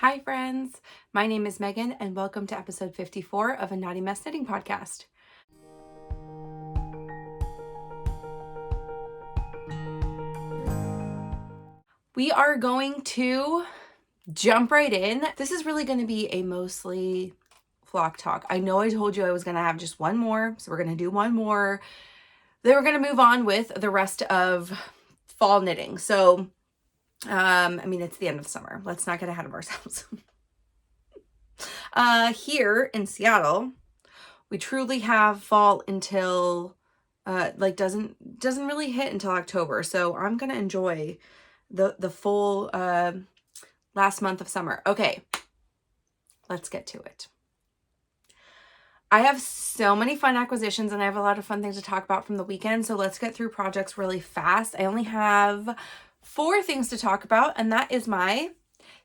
Hi friends, my name is Megan and welcome to episode 54 of a Naughty Mess Knitting Podcast. We are going to jump right in. This is really going to be a mostly flock talk. I know I told you I was going to have just one more, so we're going to do one more. Then we're going to move on with the rest of fall knitting. So, it's the end of summer. Let's not get ahead of ourselves. Here in Seattle, we truly have fall until doesn't really hit until October. So I'm gonna enjoy the full last month of summer. Okay, let's get to it. I have so many fun acquisitions and I have a lot of fun things to talk about from the weekend. So let's get through projects really fast. I only have 4 things to talk about, and that is my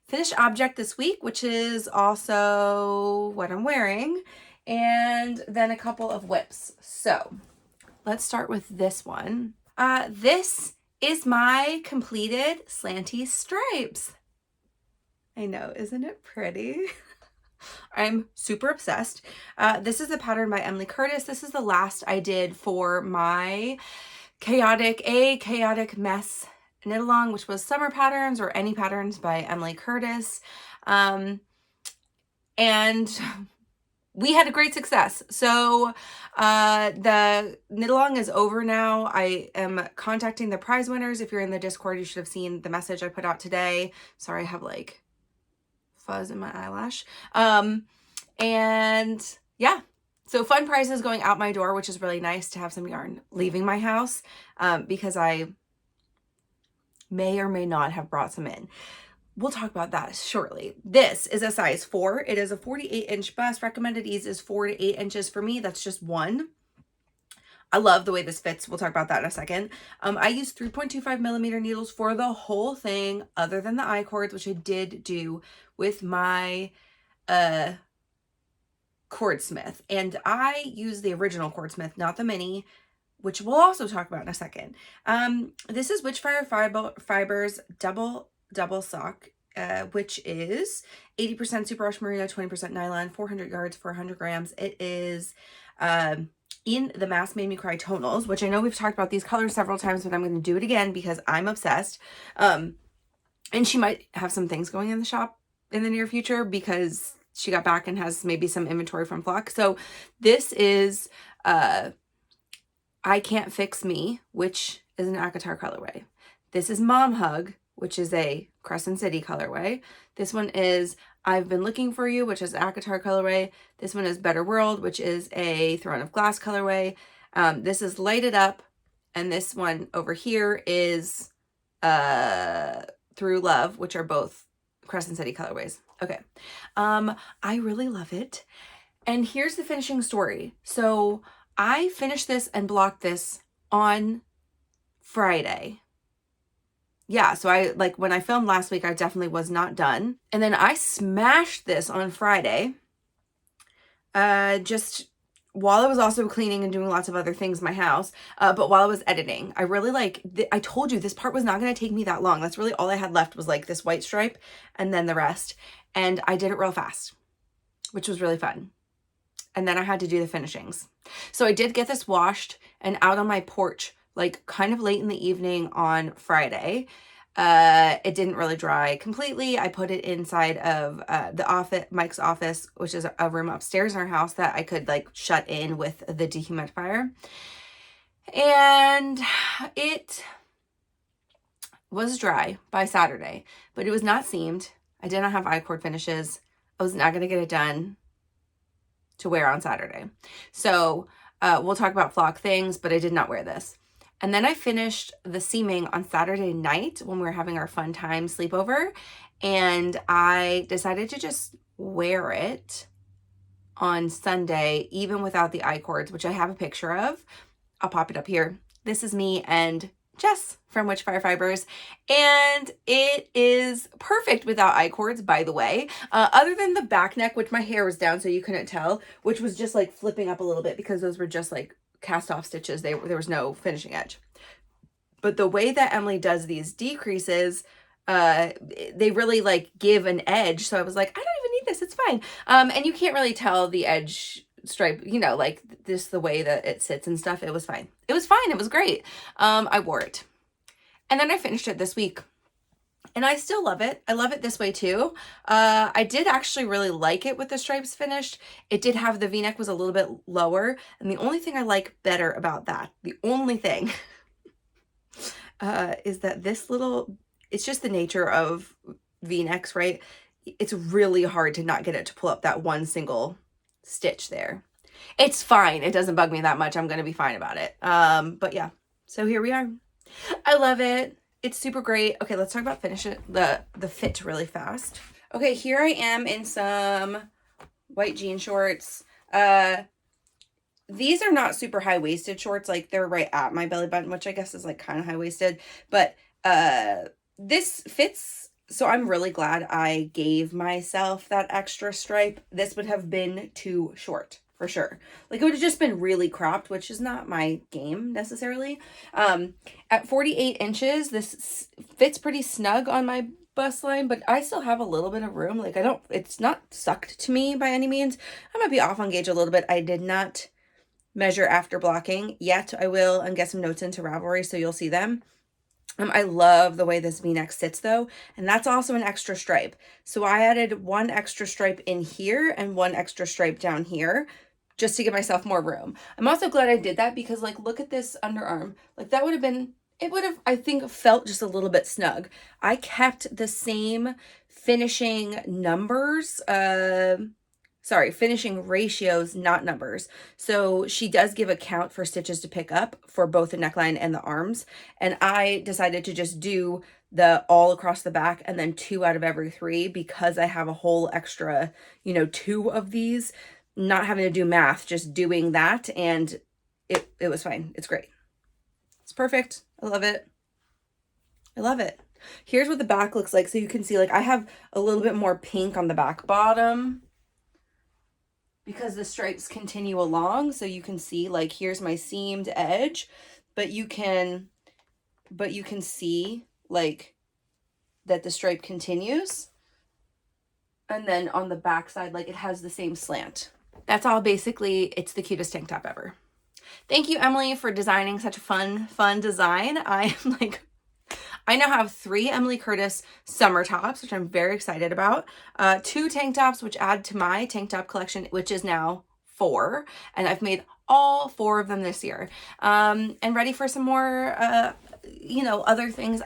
finished object this week, which is also what I'm wearing, and then a couple of whips. So let's start with this one. This is my completed Slanty Stripes. I know, isn't it pretty? I'm super obsessed. This is a pattern by Emily Curtis. This is the last I did for my chaotic mess knit along, which was summer patterns or any patterns by Emily Curtis. And we had a great success. So the knit along is over now. I am contacting the prize winners. If you're in the Discord, you should have seen the message I put out today. Sorry, I have like fuzz in my eyelash. And yeah, so fun prizes going out my door, which is really nice to have some yarn leaving my house because I may or may not have brought some in. We'll talk about that shortly. This is a size 4. It is a 48-inch bust. Recommended ease is 4 to 8 inches for me. That's just 1. I love the way this fits. We'll talk about that in a second. I used 3.25 millimeter needles for the whole thing, other than the I-cords, which I did do with my cordsmith. And I used the original cordsmith, not the mini, which we'll also talk about in a second. This is Witchfire Fibers double sock, which is 80% superwash merino, 20% nylon, 400 yards, 400 grams. It is in the Mask Made Me Cry tonals, which I know we've talked about these colors several times, but I'm going to do it again because I'm obsessed. And she might have some things going in the shop in the near future because she got back and has maybe some inventory from Flock. So this is I Can't Fix Me, which is an ACOTAR colorway. This is Mom Hug, which is a Crescent City colorway. This one is I've Been Looking For You, which is ACOTAR colorway. This one is Better World, which is a Throne of Glass colorway. This is Light It Up, and this one over here is Through Love, which are both Crescent City colorways. Okay. I really love it. And here's the finishing story. So I finished this and blocked this on Friday. Yeah, so when I filmed last week, I definitely was not done. And then I smashed this on Friday, just while I was also cleaning and doing lots of other things in my house, but while I was editing. I really I told you this part was not going to take me that long. That's really all I had left was like this white stripe and then the rest. And I did it real fast, which was really fun. And then I had to do the finishings. So I did get this washed and out on my porch, like kind of late in the evening on Friday. It didn't really dry completely. I put it inside of Mike's office, which is a room upstairs in our house that I could like shut in with the dehumidifier. And it was dry by Saturday, but it was not seamed. I did not have I-cord finishes. I was not going to get it done to wear on Saturday. So we'll talk about Flock things, but I did not wear this. And then I finished the seaming on Saturday night when we were having our fun time sleepover. And I decided to just wear it on Sunday, even without the I-cords, which I have a picture of. I'll pop it up here. This is me and Jess from Witchfire Fibers, and it is perfect without I-cords, by the way, other than the back neck, which my hair was down so you couldn't tell, which was just like flipping up a little bit because those were just like cast off stitches. There was no finishing edge. But the way that Emily does these decreases, they really like give an edge. So I was like, I don't even need this. It's fine. And you can't really tell the edge stripe, you know, like this, the way that it sits and stuff. It was fine. It was fine. It was great. I wore it. And then I finished it this week. And I still love it. I love it this way too. I did actually really like it with the stripes finished. It did have, the V-neck was a little bit lower. And the only thing I like better about that, the only thing, is that this little, it's just the nature of V-necks, right? It's really hard to not get it to pull up that one single stitch there. It's fine. It doesn't bug me that much. I'm going to be fine about it. But yeah, so here we are. I love it. It's super great. Okay, let's talk about the fit really fast. Okay, here I am in some white jean shorts. These are not super high-waisted shorts. Like, they're right at my belly button, which I guess is like kind of high-waisted. But this fits, so I'm really glad I gave myself that extra stripe. This would have been too short, for sure. Like, it would have just been really cropped, which is not my game necessarily. At 48 inches, this fits pretty snug on my bust line, but I still have a little bit of room. Like, it's not sucked to me by any means. I might be off on gauge a little bit. I did not measure after blocking yet. I will, and get some notes into Ravelry, so you'll see them. I love the way this V-neck sits though, and that's also an extra stripe. So I added one extra stripe in here and one extra stripe down here, just to give myself more room. I'm also glad I did that because, like, look at this underarm. Like, that would have been, it would have, I think, felt just a little bit snug. I kept the same finishing numbers, finishing ratios, not numbers. So she does give a count for stitches to pick up for both the neckline and the arms. And I decided to just do the all across the back and then 2 out of every 3 because I have a whole extra, 2 of these. Not having to do math, just doing that, and it was fine. It's great. It's perfect. I love it. I love it. Here's what the back looks like. So you can see, like, I have a little bit more pink on the back bottom because the stripes continue along. So you can see, like, here's my seamed edge, but you can see, like, that the stripe continues. And then on the back side, like, it has the same slant. That's all. Basically, it's the cutest tank top ever. Thank you, Emily, for designing such a fun design. I now have 3 Emily Curtis summer tops, which I'm very excited about. 2 tank tops, which add to my tank top collection, which is now 4. And I've made all 4 of them this year. And ready for some more, other things.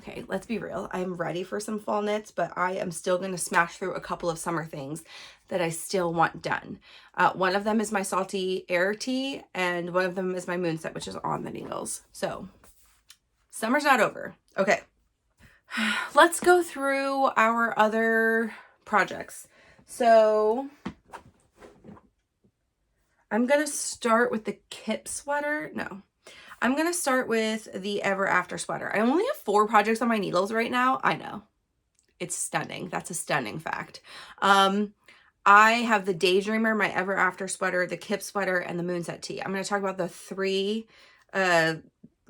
Okay, let's be real. I'm ready for some fall knits, but I am still going to smash through a couple of summer things that I still want done. One of them is my Salty Air Tee, and one of them is my Moonset, which is on the needles. So, summer's not over. Okay, let's go through our other projects. So, I'm going to start with the Kip Sweater. No. I'm going to start with the Ever After sweater. I only have 4 projects on my needles right now. I know. It's stunning. That's a stunning fact. I have the Daydreamer, my Ever After sweater, the Kip Sweater, and the Moonset Tee. I'm going to talk about the 3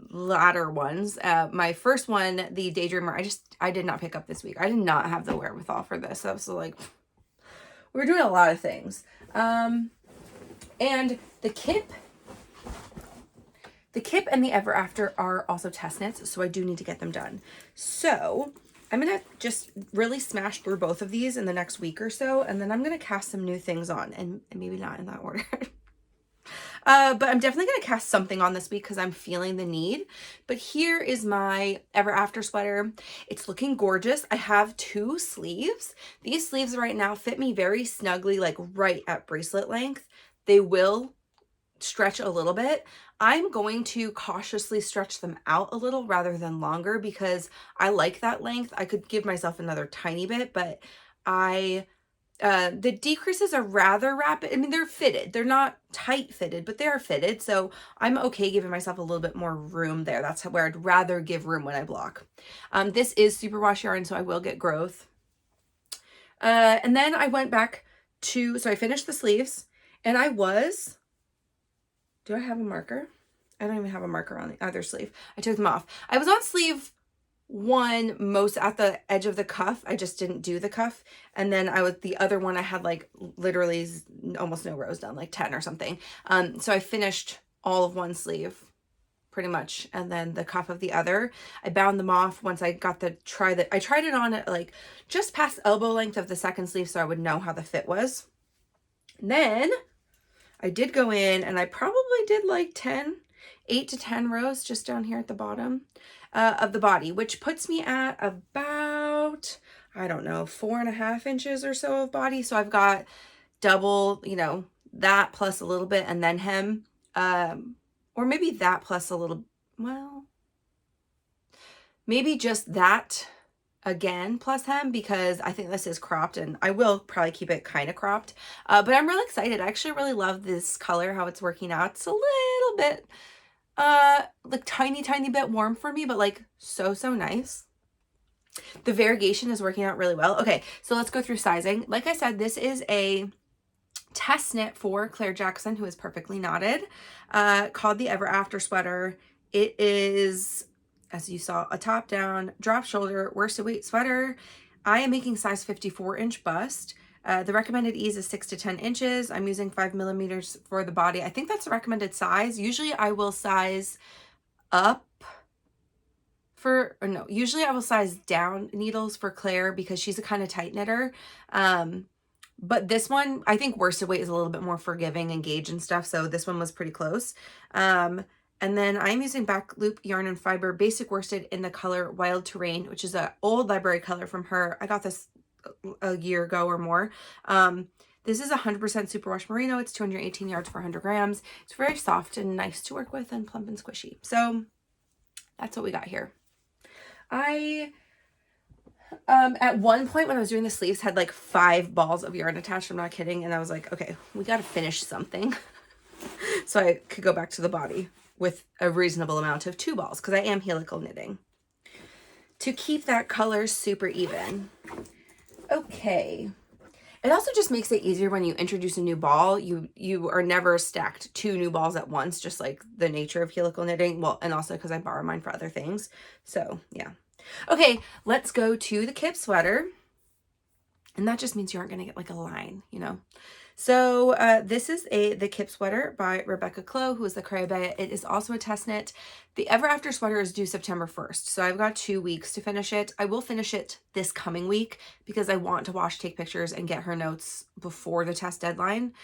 latter ones. My first one, the Daydreamer, I did not pick up this week. I did not have the wherewithal for this. So I was like, we're doing a lot of things. And the Kip and the Ever After are also test knits, so I do need to get them done. So I'm going to just really smash through both of these in the next week or so, and then I'm going to cast some new things on, and maybe not in that order. But I'm definitely going to cast something on this week because I'm feeling the need. But here is my Ever After sweater. It's looking gorgeous. I have 2 sleeves. These sleeves right now fit me very snugly, like right at bracelet length. They will stretch a little bit. I'm going to cautiously stretch them out a little rather than longer because I like that length. I could give myself another tiny bit, but the decreases are rather rapid. I mean, they're fitted. They're not tight fitted, but they are fitted. So I'm okay giving myself a little bit more room there. That's where I'd rather give room when I block. This is superwash yarn, so I will get growth. And then I went back so I finished the sleeves, and do I have a marker? I don't even have a marker on the other sleeve. I took them off. I was on sleeve one most at the edge of the cuff. I just didn't do the cuff. And then the other one I had like literally almost no rows done, like 10 or something. So I finished all of one sleeve pretty much. And then the cuff of the other, I bound them off once I got I tried it on at like just past elbow length of the second sleeve so I would know how the fit was. And then I did go in and I probably did like 8 to 10 rows just down here at the bottom of the body, which puts me at about, I don't know, 4.5 inches or so of body. So I've got double, you know, that plus a little bit and then hem, or maybe that plus a little, well, maybe just that again plus hem, because I think this is cropped and I will probably keep it kind of cropped. But I'm really excited. I actually really love this color, how it's working out. It's a little bit like tiny bit warm for me, but like so nice. The variegation is working out really well. Okay, so let's go through sizing. Like I said, this is a test knit for Claire Jackson, who is perfectly knotted, called the Ever After sweater. It is, as you saw, a top down drop shoulder worsted weight sweater. I am making size 54 inch bust. The recommended ease is 6 to 10 inches. I'm using 5 millimeters for the body. I think that's the recommended size. Usually I will size up usually I will size down needles for Claire because she's a kind of tight knitter. But this one, I think worsted weight is a little bit more forgiving and gauge and stuff. So this one was pretty close. And then I'm using back loop yarn and fiber basic worsted in the color Wild Terrain, which is an old library color from her. I got this a year ago or more. This is 100% superwash merino. It's 218 yards for 100 grams. It's very soft and nice to work with and plump and squishy. So that's what we got here. I at one point when I was doing the sleeves had like 5 balls of yarn attached. I'm not kidding. And I was like, okay, we got to finish something. So I could go back to the body with a reasonable amount of 2 balls because I am helical knitting to keep that color super even. Okay. It also just makes it easier when you introduce a new ball. You are never stacked 2 new balls at once, just like the nature of helical knitting. Well, and also because I borrow mine for other things. So yeah. Okay, let's go to the Kip sweater. And that just means you aren't going to get like a line, you know. So this is the Kip sweater by Rebecca Clow, who is the Crayabaya. It is also a test knit. The Ever After sweater is due September 1st. So I've got 2 weeks to finish it. I will finish it this coming week because I want to wash, take pictures, and get her notes before the test deadline.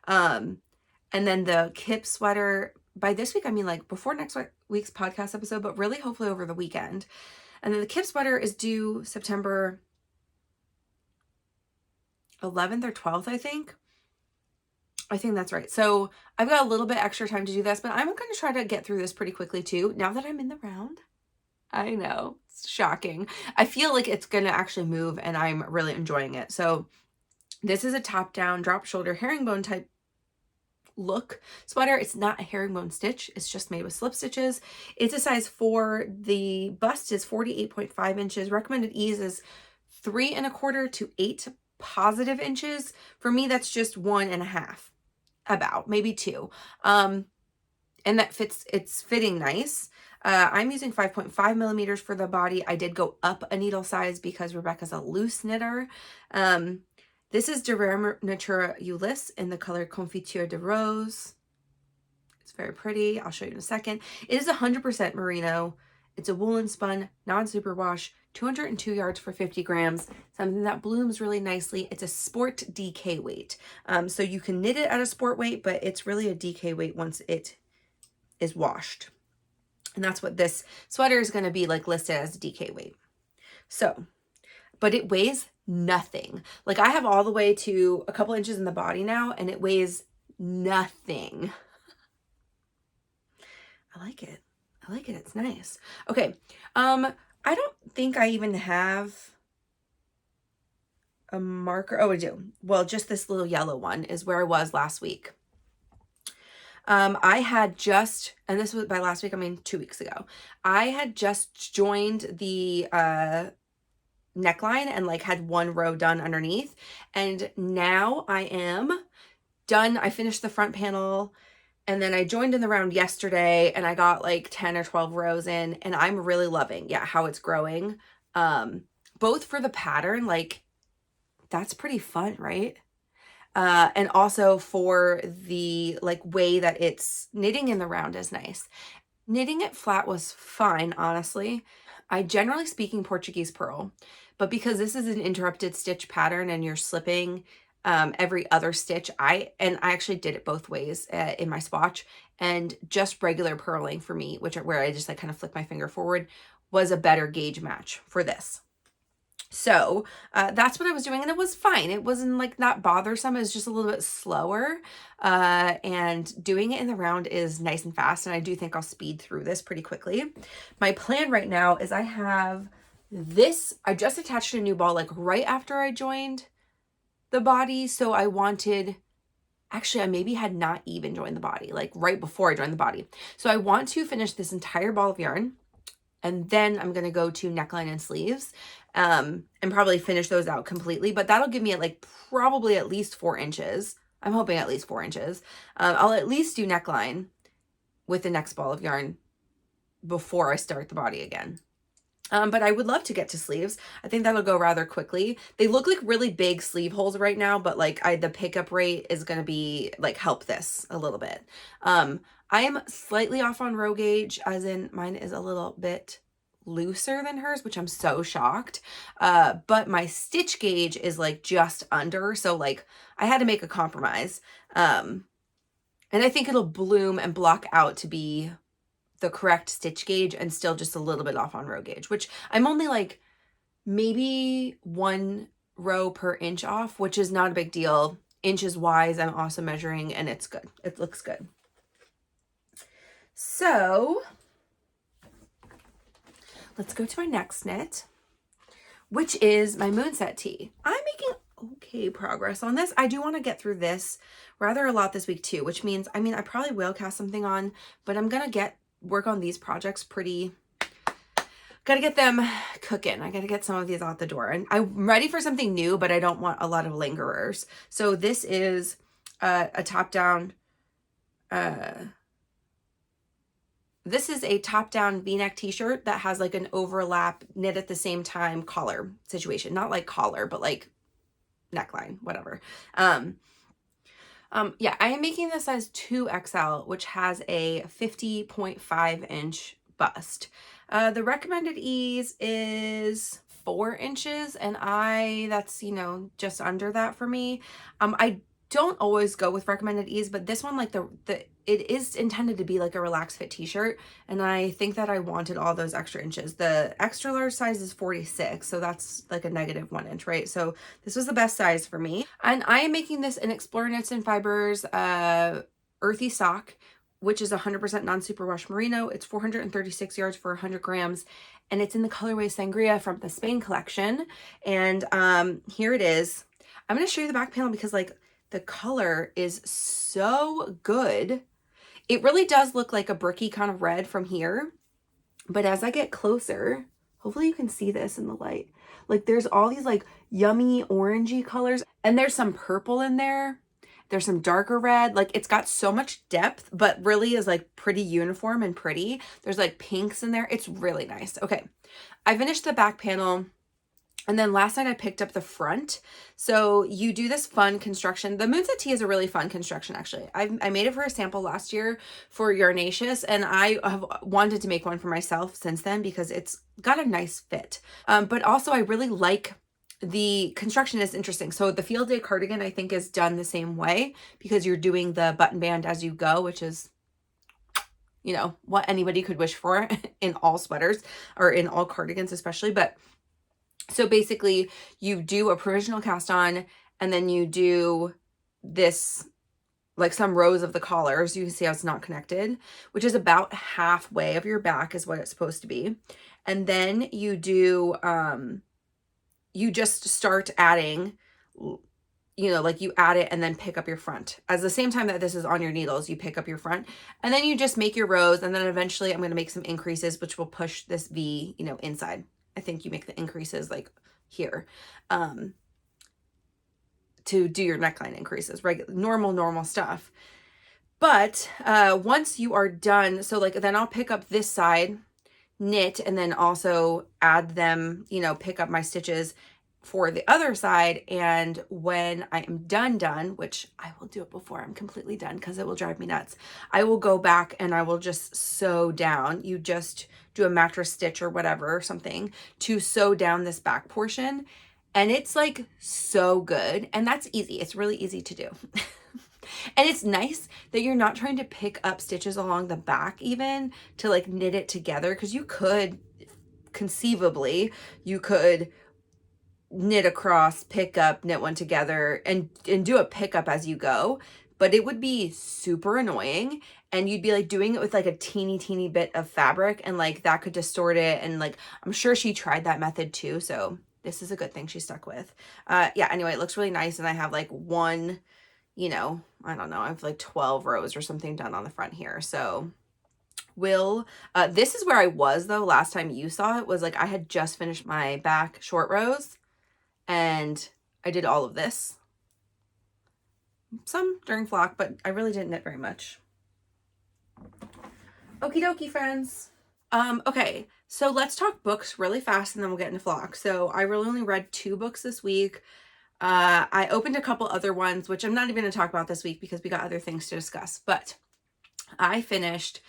And then the Kip sweater, by this week, I mean like before next week's podcast episode, but really hopefully over the weekend. And then the Kip sweater is due September 11th or 12th, I think. I think that's right. So I've got a little bit extra time to do this, but I'm going to try to get through this pretty quickly too. Now that I'm in the round, I know, it's shocking. I feel like it's going to actually move and I'm really enjoying it. So this is a top down drop shoulder herringbone type look sweater. It's not a herringbone stitch. It's just made with slip stitches. It's a size 4. The bust is 48.5 inches. Recommended ease is 3 1/4 to 8 positive inches. For me, that's just 1.5. About maybe 2. And that fits, it's fitting nice. I'm using 5.5 millimeters for the body. I did go up a needle size because Rebecca's a loose knitter. This is de Rare Natura Ulysse in the color Confiture de Rose. It's very pretty. I'll show you in a second. It is 100% merino. It's a woolen spun, non-superwash, 202 yards for 50 grams, something that blooms really nicely. It's a sport DK weight. So you can knit it at a sport weight, but it's really a DK weight once it is washed. And that's what this sweater is going to be like listed as a DK weight. So, but it weighs nothing. Like I have all the way to a couple inches in the body now and it weighs nothing. I like it. I like it. It's nice. Okay. I don't think I even have a marker. Oh, I do. Well, just this little yellow one is where I was last week. I had just, and this was by last week, I mean 2 weeks ago, I had just joined the neckline and like had 1 row done underneath. And now I am done. I finished the front panel. And then I joined in the round yesterday and I got like 10 or 12 rows in, and I'm really loving, yeah, how it's growing. Both for the pattern, like that's pretty fun, right? And also for the like way that it's knitting in the round is nice. Knitting it flat was fine, honestly. I generally speaking Portuguese purl, but because this is an interrupted stitch pattern and you're slipping every other stitch, I actually did it both ways in my swatch, and just regular purling for me, where I just like kind of flick my finger forward, was a better gauge match for this. So that's what I was doing, and it was fine. It wasn't like not bothersome. It was just a little bit slower, and doing it in the round is nice and fast, and I do think I'll speed through this pretty quickly. My plan right now is I have this. I just attached a new ball like right after I joined the body, so I wanted... Actually, I maybe had not even joined the body, like right before I joined the body. So I want to finish this entire ball of yarn, and then I'm going to go to neckline and sleeves, and probably finish those out completely. But that'll give me like probably at least 4 inches. I'm hoping at least 4 inches. I'll at least do neckline with the next ball of yarn before I start the body again. But I would love to get to sleeves. I think that'll go rather quickly. They look like really big sleeve holes right now, but like the pickup rate is going to be like help this a little bit. I am slightly off on row gauge, as in mine is a little bit looser than hers, which I'm so shocked. But my stitch gauge is like just under. So like I had to make a compromise. And I think it'll bloom and block out to be the correct stitch gauge and still just a little bit off on row gauge, which I'm only like maybe 1 row per inch off, which is not a big deal. Inches wise, I'm also measuring, and it's good. It looks good. So let's go to my next knit, which is my Moonset tee. I'm making okay progress on this. I do want to get through this rather a lot this week too, which means, I mean, I probably will cast something on, but I'm going to work on these projects gotta get them cooking. I gotta get some of these out the door, and I'm ready for something new, but I don't want a lot of lingerers. So this is a top-down, this is a top-down v-neck t-shirt that has like an overlap knit at the same time collar situation. Not like collar, but like neckline, whatever. Yeah, I am making this size 2XL, which has a 50.5 inch bust. The recommended ease is 4 inches, and that's, you know, just under that for me. I don't always go with recommended ease, but this one, like it is intended to be like a relaxed fit t-shirt, and I think that I wanted all those extra inches. The extra large size is 46, so that's like a -1 inch, right? So this was the best size for me. And I am making this in Explorer Knits and Fibers earthy sock, which is 100% non-superwash merino. It's 436 yards for 100 grams, and it's in the colorway Sangria from the Spain collection. And here it is. I'm going to show you the back panel because like the color is so good. It really does look like a bricky kind of red from here, but as I get closer, hopefully you can see this in the light. Like there's all these like yummy orangey colors, and there's some purple in there. There's some darker red. Like it's got so much depth, but really is like pretty uniform and pretty. There's like pinks in there. It's really nice. Okay, I finished the back panel. And then last night I picked up the front. So you do this fun construction. The Moonset tee is a really fun construction, actually. I made it for a sample last year for Yarnaceous, and I have wanted to make one for myself since then because it's got a nice fit. But also I really like the construction is interesting. So the Field Day cardigan I think is done the same way because you're doing the button band as you go, which is, you know, what anybody could wish for in all sweaters or in all cardigans especially. But so basically you do a provisional cast on, and then you do this, like some rows of the collars. You can see how it's not connected, which is about halfway of your back is what it's supposed to be. And then you do, you just start adding, you know, like you add it and then pick up your front. At the same time that this is on your needles, you pick up your front, and then you just make your rows. And then eventually I'm going to make some increases, which will push this V, you know, inside. I think you make the increases like here, to do your neckline increases, regular, normal stuff. But once you are done, so like then I'll pick up this side, knit, and then also add them, you know, pick up my stitches for the other side. And when I am done, which I will do it before I'm completely done because it will drive me nuts, I will go back and I will just sew down. You just do a mattress stitch or whatever, or something, to sew down this back portion. And it's like so good. And that's easy. It's really easy to do. And it's nice that you're not trying to pick up stitches along the back even to like knit it together, because you could conceivably, you could knit across, pick up, knit one together, and do a pickup as you go, but it would be super annoying, and you'd be like doing it with like a teeny bit of fabric, and like that could distort it. And like I'm sure she tried that method too, so this is a good thing she stuck with. Yeah, anyway, it looks really nice, and I have like one, you know, I don't know, I have like 12 rows or something done on the front here. So this is where I was though last time you saw it, was like I had just finished my back short rows and I did all of this, some during flock, but I really didn't knit very much. Okie dokie, friends. Okay, so let's talk books really fast and then we'll get into flock. So I really only read 2 books this week. I opened a couple other ones, which I'm not even going to talk about this week because we got other things to discuss, but I finished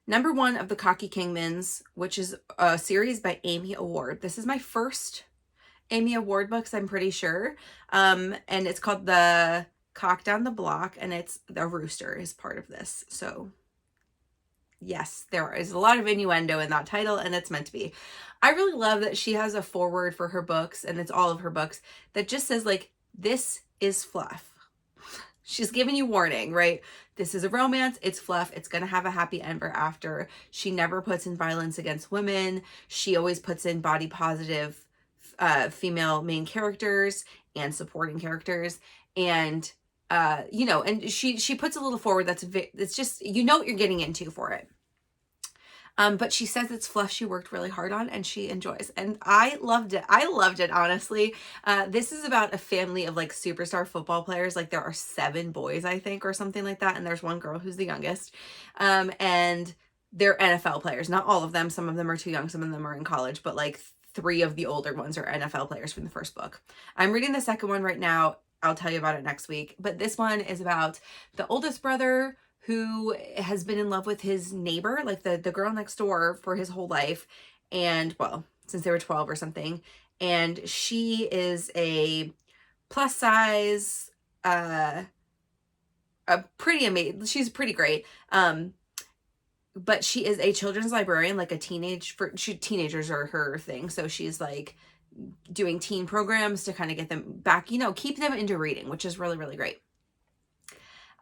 number 1 of the Cocky Kingmans, which is a series by Amy Award. This is my first Amy Award books, I'm pretty sure. And it's called The Cock Down the Block, and it's the rooster is part of this. So yes, there is a lot of innuendo in that title, and it's meant to be. I really love that she has a foreword for her books, and it's all of her books, that just says like, this is fluff. She's giving you warning, right? This is a romance. It's fluff. It's going to have a happy ever after. She never puts in violence against women. She always puts in body positive female main characters and supporting characters. And, you know, and she puts a little forward that's, it's just, you know what you're getting into for it. But she says it's fluff she worked really hard on and she enjoys. And I loved it. I loved it, honestly. This is about a family of like superstar football players. Like there are 7 boys, I think, or something like that. And there's one girl who's the youngest. And they're NFL players. Not all of them. Some of them are too young. Some of them are in college. But like 3 of the older ones are NFL players from the first book. I'm reading the second one right now. I'll tell you about it next week. But this one is about the oldest brother who has been in love with his neighbor, like the girl next door, for his whole life. And well, since they were 12 or something. And she is a plus size, a pretty amazing, she's pretty great. But she is a children's librarian, like a teenagers are her thing. So she's like doing teen programs to kind of get them back, you know, keep them into reading, which is really, really great.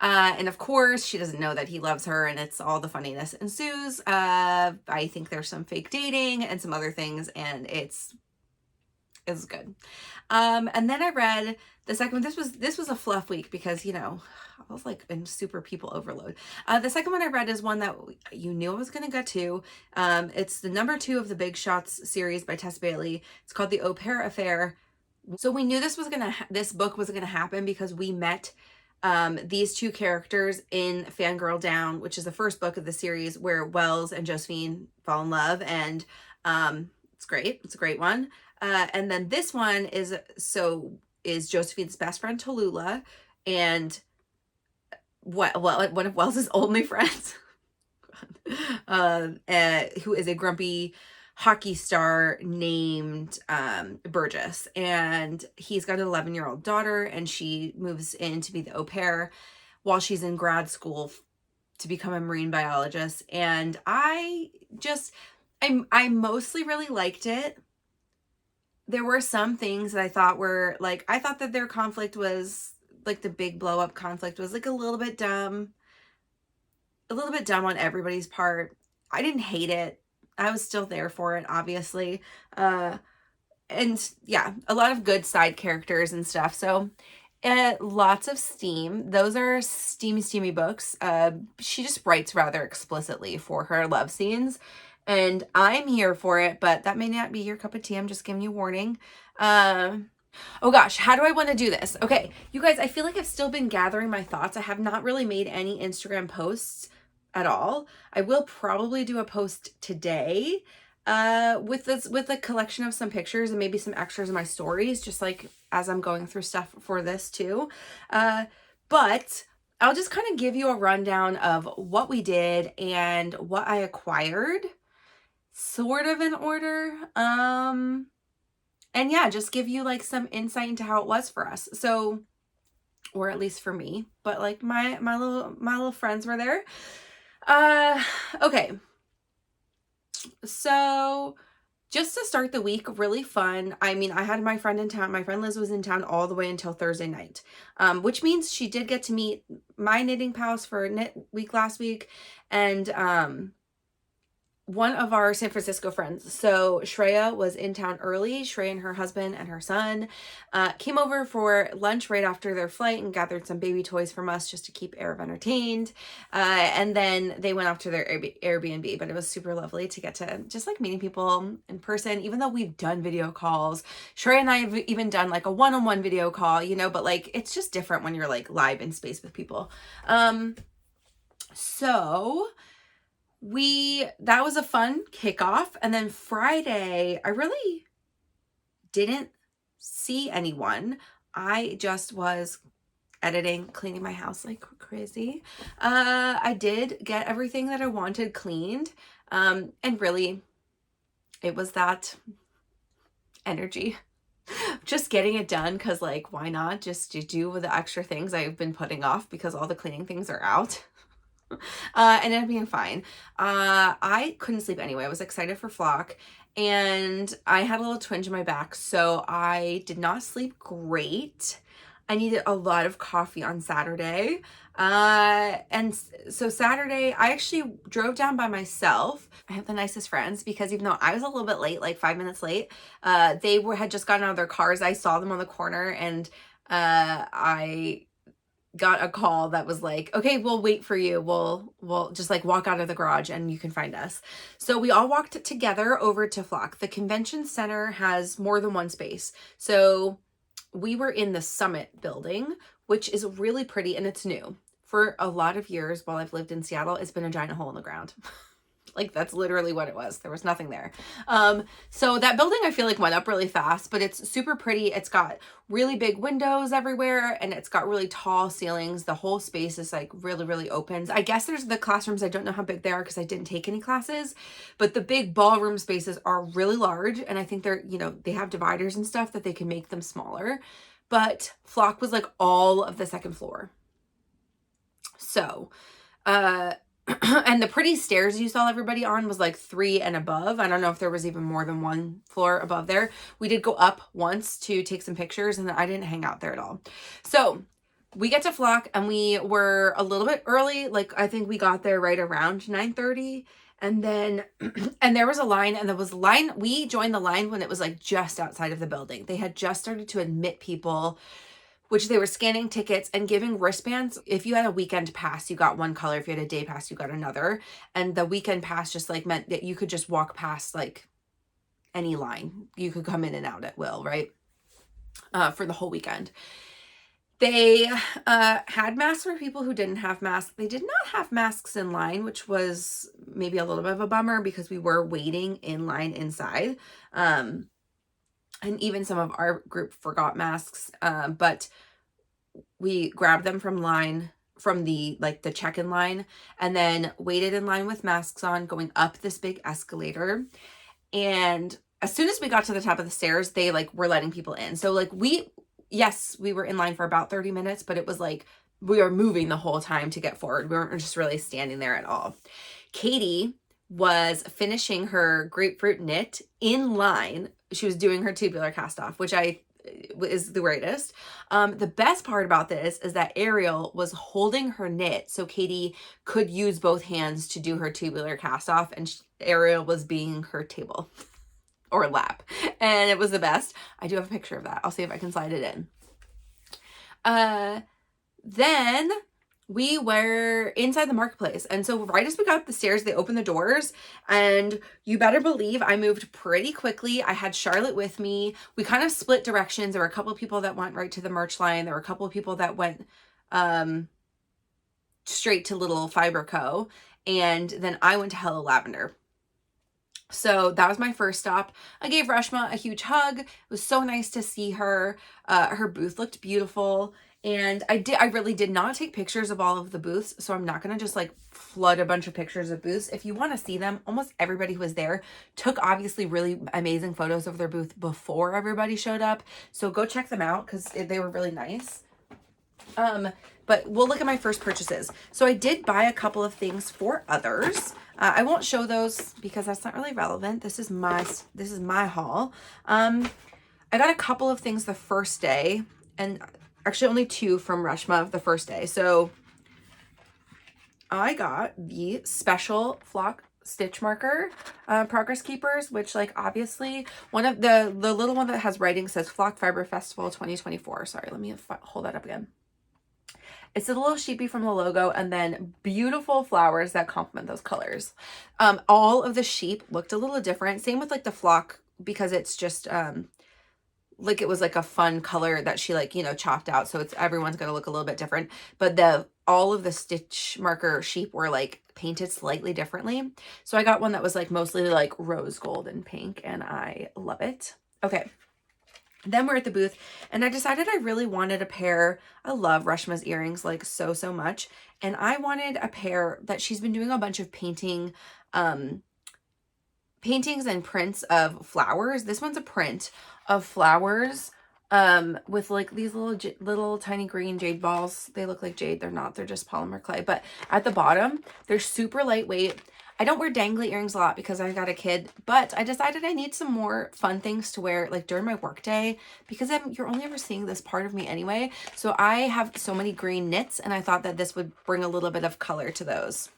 And of course, she doesn't know that he loves her, and it's all the funniness ensues. I think there's some fake dating and some other things, and it's good. And then I read the second one. This was a fluff week because, you know, I was like in super people overload. The second one I read is one that you knew I was going to get to. It's the number 2 of the Big Shots series by Tess Bailey. It's called The Au Pair Affair. So we knew this book was gonna happen because we met these 2 characters in Fangirl Down, which is the first book of the series where Wells and Josephine fall in love, and it's great. It's a great one. And then this one is Josephine's best friend Tallulah, and one of Wells's only friends, who is a grumpy hockey star named Burgess, and he's got an 11-year-old daughter, and she moves in to be the au pair while she's in grad school to become a marine biologist. And I mostly really liked it. There were some things that I thought were like, I thought that their conflict was like, the big blow up conflict was like a little bit dumb on everybody's part. I didn't hate it. I was still there for it, obviously. And yeah, a lot of good side characters and stuff. So lots of steam. Those are steamy books. She just writes rather explicitly for her love scenes, and I'm here for it, but that may not be your cup of tea. I'm just giving you warning. Oh gosh, how do I want to do this? Okay, you guys, I feel like I've still been gathering my thoughts. I have not really made any Instagram posts at all. I will probably do a post today with a collection of some pictures and maybe some extras in my stories, just like as I'm going through stuff for this too. But I'll just kind of give you a rundown of what we did and what I acquired, sort of in order. And yeah, just give you like some insight into how it was for us. So, or at least for me, but like my little friends were there. Okay. So just to start the week, really fun. I mean, I had my friend in town. My friend Liz was in town all the way until Thursday night, which means she did get to meet my knitting pals for knit week last week, and one of our San Francisco friends. So Shreya was in town early. Shreya and her husband and her son came over for lunch right after their flight and gathered some baby toys from us just to keep Arab entertained. And then they went off to their Airbnb, but it was super lovely to get to just like meeting people in person, even though we've done video calls. Shreya and I have even done like a one-on-one video call, you know, but like it's just different when you're like live in space with people. So that was a fun kickoff. And then Friday, I really didn't see anyone. I just was editing, cleaning my house like crazy. I did get everything that I wanted cleaned. And really, it was that energy. Just getting it done because like, why not just do the extra things I've been putting off because all the cleaning things are out. And it being fine. I couldn't sleep anyway. I was excited for Flock and I had a little twinge in my back, so I did not sleep great. I needed a lot of coffee on Saturday. And so Saturday, I actually drove down by myself. I have the nicest friends because even though I was a little bit late, like 5 minutes late, they had just gotten out of their cars. I saw them on the corner and I got a call that was like, okay, we'll wait for you. We'll just like walk out of the garage and you can find us. So we all walked together over to Flock. The convention center has more than one space. So we were in the Summit building, which is really pretty and it's new. For a lot of years while I've lived in Seattle, it's been a giant hole in the ground. Like that's literally what it was. There was nothing there. So that building I feel like went up really fast, but it's super pretty. It's got really big windows everywhere and it's got really tall ceilings. The whole space is like really, really open. I guess there's the classrooms. I don't know how big they are because I didn't take any classes, but the big ballroom spaces are really large. And I think they're, you know, they have dividers and stuff that they can make them smaller, but Flock was like all of the second floor. So, and the pretty stairs you saw everybody on was like 3 and above. I don't know if there was even more than one floor above there. We did go up once to take some pictures and I didn't hang out there at all. So we get to Flock and we were a little bit early. Like I think we got there right around 9:30. And then, and there was a line and there was line. We joined the line when it was like just outside of the building. They had just started to admit people, which they were scanning tickets and giving wristbands. If you had a weekend pass, you got one color. If you had a day pass, you got another. And the weekend pass just like meant that you could just walk past like any line. You could come in and out at will, right? For the whole weekend. They had masks for people who didn't have masks. They did not have masks in line, which was maybe a little bit of a bummer because we were waiting in line inside. And even some of our group forgot masks, but we grabbed them from the like the check-in line and then waited in line with masks on going up this big escalator. And as soon as we got to the top of the stairs, they like were letting people in. So like yes, we were in line for about 30 minutes, but it was like we were moving the whole time to get forward. We weren't just really standing there at all. Katie was finishing her grapefruit knit in line. She was doing her tubular cast off, which is the greatest. The best part about this is that Ariel was holding her knit so Katie could use both hands to do her tubular cast off, and Ariel was being her table or lap, and it was the best. I do have a picture of that. I'll see if I can slide it in. Then we were inside the marketplace. And so right as we got up the stairs, they opened the doors, and you better believe I moved pretty quickly. I had Charlotte with me. We kind of split directions. There were a couple of people that went right to the merch line. There were a couple of people that went straight to Little Fiber Co. And then I went to Hello Lavender. So that was my first stop. I gave Reshma a huge hug. It was so nice to see her. Her booth looked beautiful. And I really did not take pictures of all of the booths. So I'm not going to just like flood a bunch of pictures of booths. If you want to see them, almost everybody who was there took obviously really amazing photos of their booth before everybody showed up. So go check them out because they were really nice. But we'll look at my first purchases. So I did buy a couple of things for others. I won't show those because that's not really relevant. This is my haul. I got a couple of things the first day, and actually only 2 from Reshma the first day. So I got the special flock stitch marker progress keepers, which like obviously one of the little one that has writing says Flock Fiber Festival 2024. Sorry, let me hold that up again. It's a little sheepy from the logo, and then beautiful flowers that complement those colors. All of the sheep looked a little different. Same with like the flock, because it's just like it was like a fun color that she like, you know, chopped out. So it's everyone's gonna look a little bit different. But all of the stitch marker sheep were like painted slightly differently. So I got one that was like mostly like rose gold and pink, and I love it. Okay. Then we're at the booth, and I decided I really wanted a pair. I love Reshma's earrings like so much, and I wanted a pair that she's been doing a bunch of paintings and prints of flowers. This one's a print of flowers with like these little tiny green jade balls. They look like jade. They're not. They're just polymer clay. But at the bottom, they're super lightweight. I don't wear dangly earrings a lot because I got a kid, but I decided I need some more fun things to wear like during my work day, because you're only ever seeing this part of me anyway. So I have so many green knits, and I thought that this would bring a little bit of color to those.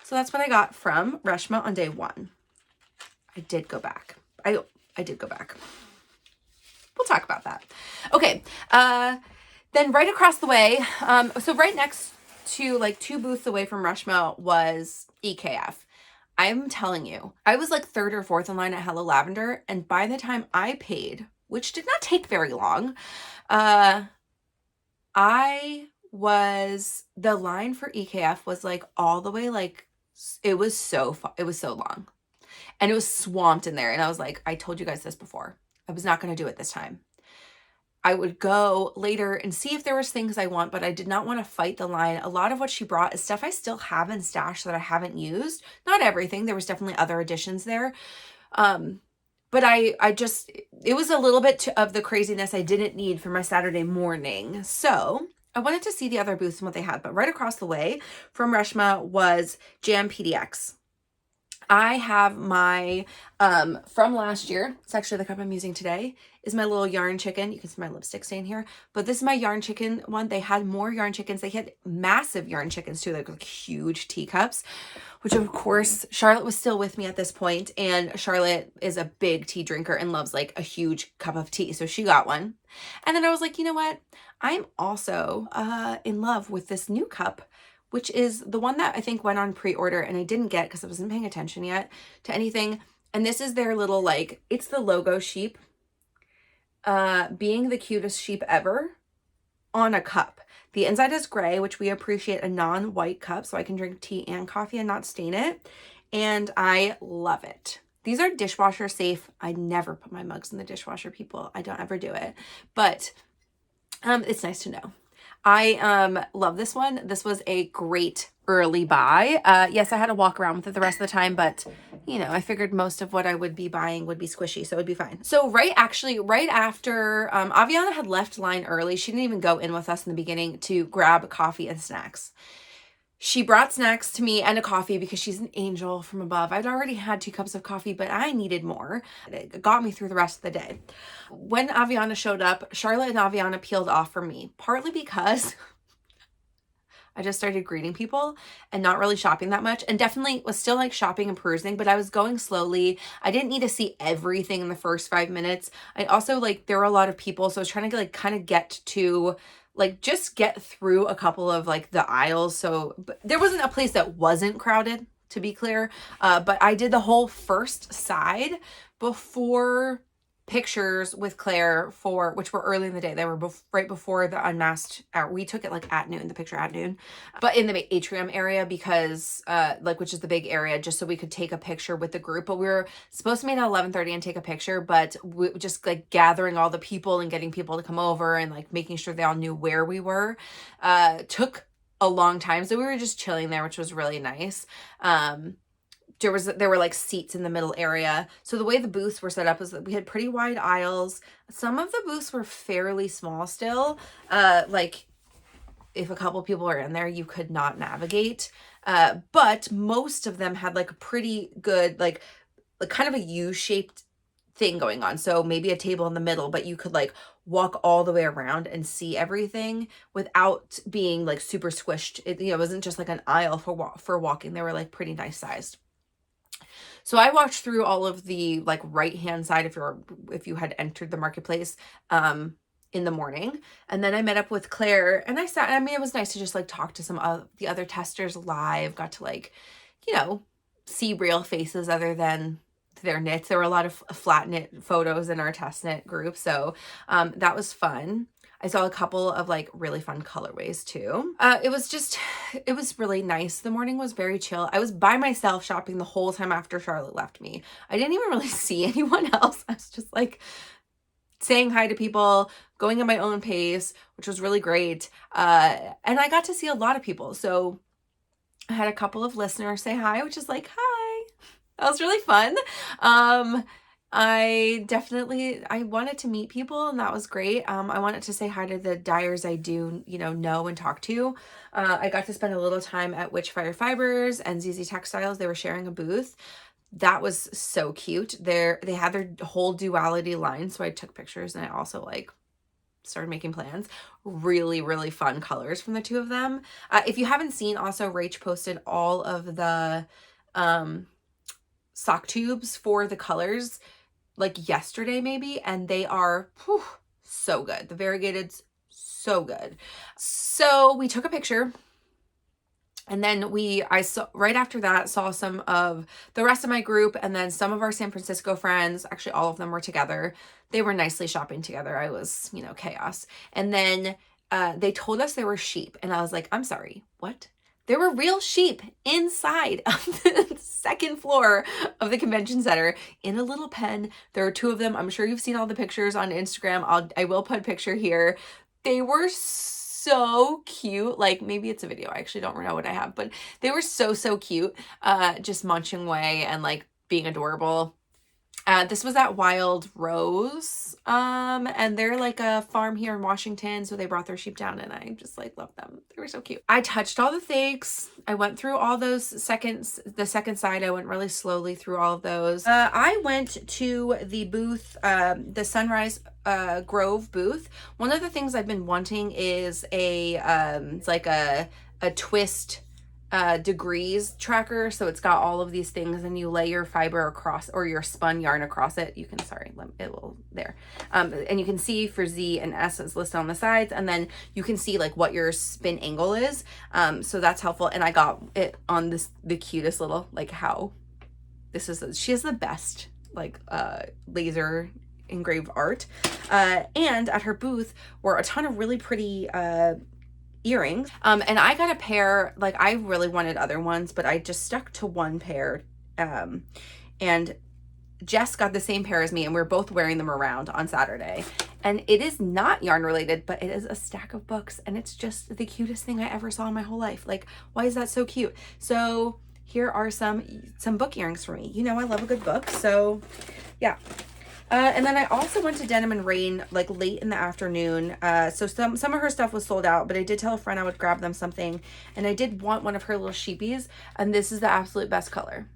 So that's what I got from Reshma on day 1. I did go back. I did go back. We'll talk about that. Okay. Then right across the way, so right next to like 2 booths away from Reshma was EKF. I'm telling you, I was like 3rd or 4th in line at Hello Lavender, and by the time I paid, which did not take very long, the line for EKF was like all the way, like it was so long, and it was swamped in there. And I was like, I told you guys this before, I was not going to do it this time. I would go later and see if there was things I want, but I did not want to fight the line. A lot of what she brought is stuff I still have in stash that I haven't used. Not everything. There was definitely other additions there. But it was a little bit of the craziness I didn't need for my Saturday morning. So I wanted to see the other booths and what they had. But right across the way from Reshma was Jam PDX. I have my, from last year, it's actually the cup I'm using today, is my little yarn chicken. You can see my lipstick stain here, but this is my yarn chicken one. They had more yarn chickens. They had massive yarn chickens too, like huge teacups, which of course Charlotte was still with me at this point, and Charlotte is a big tea drinker and loves like a huge cup of tea. So she got one. And then I was like, you know what? I'm also, in love with this new cup, which is the one that I think went on pre-order and I didn't get because I wasn't paying attention yet to anything. And this is their little, like, it's the logo sheep, being the cutest sheep ever on a cup. The inside is gray, which we appreciate a non-white cup so I can drink tea and coffee and not stain it. And I love it. These are dishwasher safe. I never put my mugs in the dishwasher, people. I don't ever do it. But it's nice to know. I love this one. This was a great early buy. Yes, I had to walk around with it the rest of the time, but you know, I figured most of what I would be buying would be squishy, so it would be fine. So right after Aviana had left line early, she didn't even go in with us in the beginning to grab coffee and snacks. She brought snacks to me and a coffee because she's an angel from above. I'd already had 2 cups of coffee, but I needed more. It got me through the rest of the day. When Aviana showed up, Charlotte and Aviana peeled off from me, partly because I just started greeting people and not really shopping that much, and definitely was still like shopping and perusing, but I was going slowly. I didn't need to see everything in the first 5 minutes. I also, like, there were a lot of people, so I was trying to like kind of get to like just get through a couple of like the aisles. So but there wasn't a place that wasn't crowded, to be clear. But I did the whole first side before pictures with Claire, for which were early in the day. They were right before the unmasked hour. We took it like at noon, the picture at noon, but in the atrium area, because like, which is the big area, just so we could take a picture with the group. But we were supposed to meet at 11:30 and take a picture, but we just like gathering all the people and getting people to come over and like making sure they all knew where we were took a long time. So we were just chilling there, which was really nice. There were like seats in the middle area. So the way the booths were set up is that we had pretty wide aisles. Some of the booths were fairly small still. Like if a couple people were in there, you could not navigate. But most of them had like a pretty good, like kind of a U-shaped thing going on. So maybe a table in the middle, but you could like walk all the way around and see everything without being like super squished. It wasn't just like an aisle for walking. They were like pretty nice sized. So I walked through all of the like right-hand side if you had entered the marketplace in the morning. And then I met up with Claire and I sat, I mean, it was nice to just like talk to some of the other testers live, got to like, see real faces other than their knits. There were a lot of flat knit photos in our test knit group. So that was fun. I saw a couple of like really fun colorways too. It was really nice. The morning was very chill. I was by myself shopping the whole time after Charlotte left me. I didn't even really see anyone else. I was just like saying hi to people, going at my own pace, which was really great. And I got to see a lot of people. So I had a couple of listeners say hi, which is like, hi. That was really fun. I wanted to meet people, and that was great. I wanted to say hi to the dyers I do, know and talk to. I got to spend a little time at Witchfire Fibers and ZZ Textiles. They were sharing a booth. That was so cute. They had their whole duality line, so I took pictures, and I also like started making plans. Really, really fun colors from the two of them. If you haven't seen, also Rach posted all of the sock tubes for the colors like yesterday maybe, and they are so good. The variegated's so good. So we took a picture, and then I saw right after that, saw some of the rest of my group, and then some of our San Francisco friends. Actually, all of them were together. They were nicely shopping together. I was, chaos. And then they told us there were sheep, and I was like, I'm sorry, what? There were real sheep inside of the second floor of the convention center in a little pen. There were two of them. I'm sure you've seen all the pictures on Instagram. I will put a picture here. They were so cute. Like, maybe it's a video. I actually don't know what I have, but they were so, so cute. Just munching away and like being adorable. This was at Wild Rose, and they're like a farm here in Washington, so they brought their sheep down, and I just like love them. They were so cute. I touched all the things. I went through all those the second side. I went really slowly through all of those. I went to the booth, the Sunrise Grove booth. One of the things I've been wanting is it's like a twist degrees tracker. So it's got all of these things, and you lay your fiber across, or your spun yarn across it. You can, it will there. And you can see for Z and S is listed on the sides, and then you can see like what your spin angle is. So that's helpful. And I got it on the cutest little, like she has the best like laser engraved art. And at her booth were a ton of really pretty earrings. And I got a pair, like I really wanted other ones, but I just stuck to one pair. And Jess got the same pair as me, and we're both wearing them around on Saturday. And it is not yarn related, but it is a stack of books, and it's just the cutest thing I ever saw in my whole life. Like, why is that so cute? So here are some book earrings for me. I love a good book. So yeah. And then I also went to Denim and Rain like late in the afternoon. So some of her stuff was sold out, but I did tell a friend I would grab them something, and I did want one of her little sheepies, and this is the absolute best color.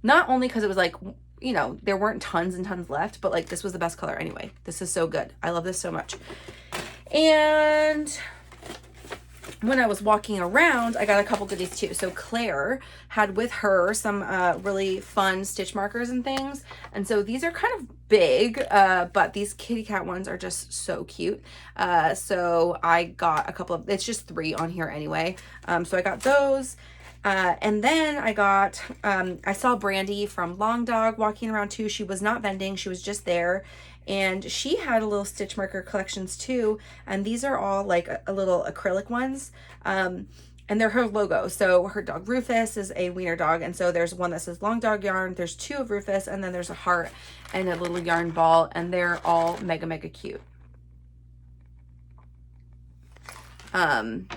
Not only because it was like, there weren't tons and tons left, but like this was the best color anyway. This is so good. I love this so much. And when I was walking around, I got a couple goodies too. So Claire had with her some really fun stitch markers and things. And so these are kind of big, but these kitty cat ones are just so cute. So I got a couple of, it's just 3 on here anyway. So I got those. And then I saw Brandy from Long Dog walking around too. She was not vending, she was just there. And she had a little stitch marker collections too. And these are all like a little acrylic ones. And they're her logo. So her dog Rufus is a wiener dog. And so there's one that says Long Dog Yarn. There's 2 of Rufus, and then there's a heart and a little yarn ball. And they're all mega, mega cute. And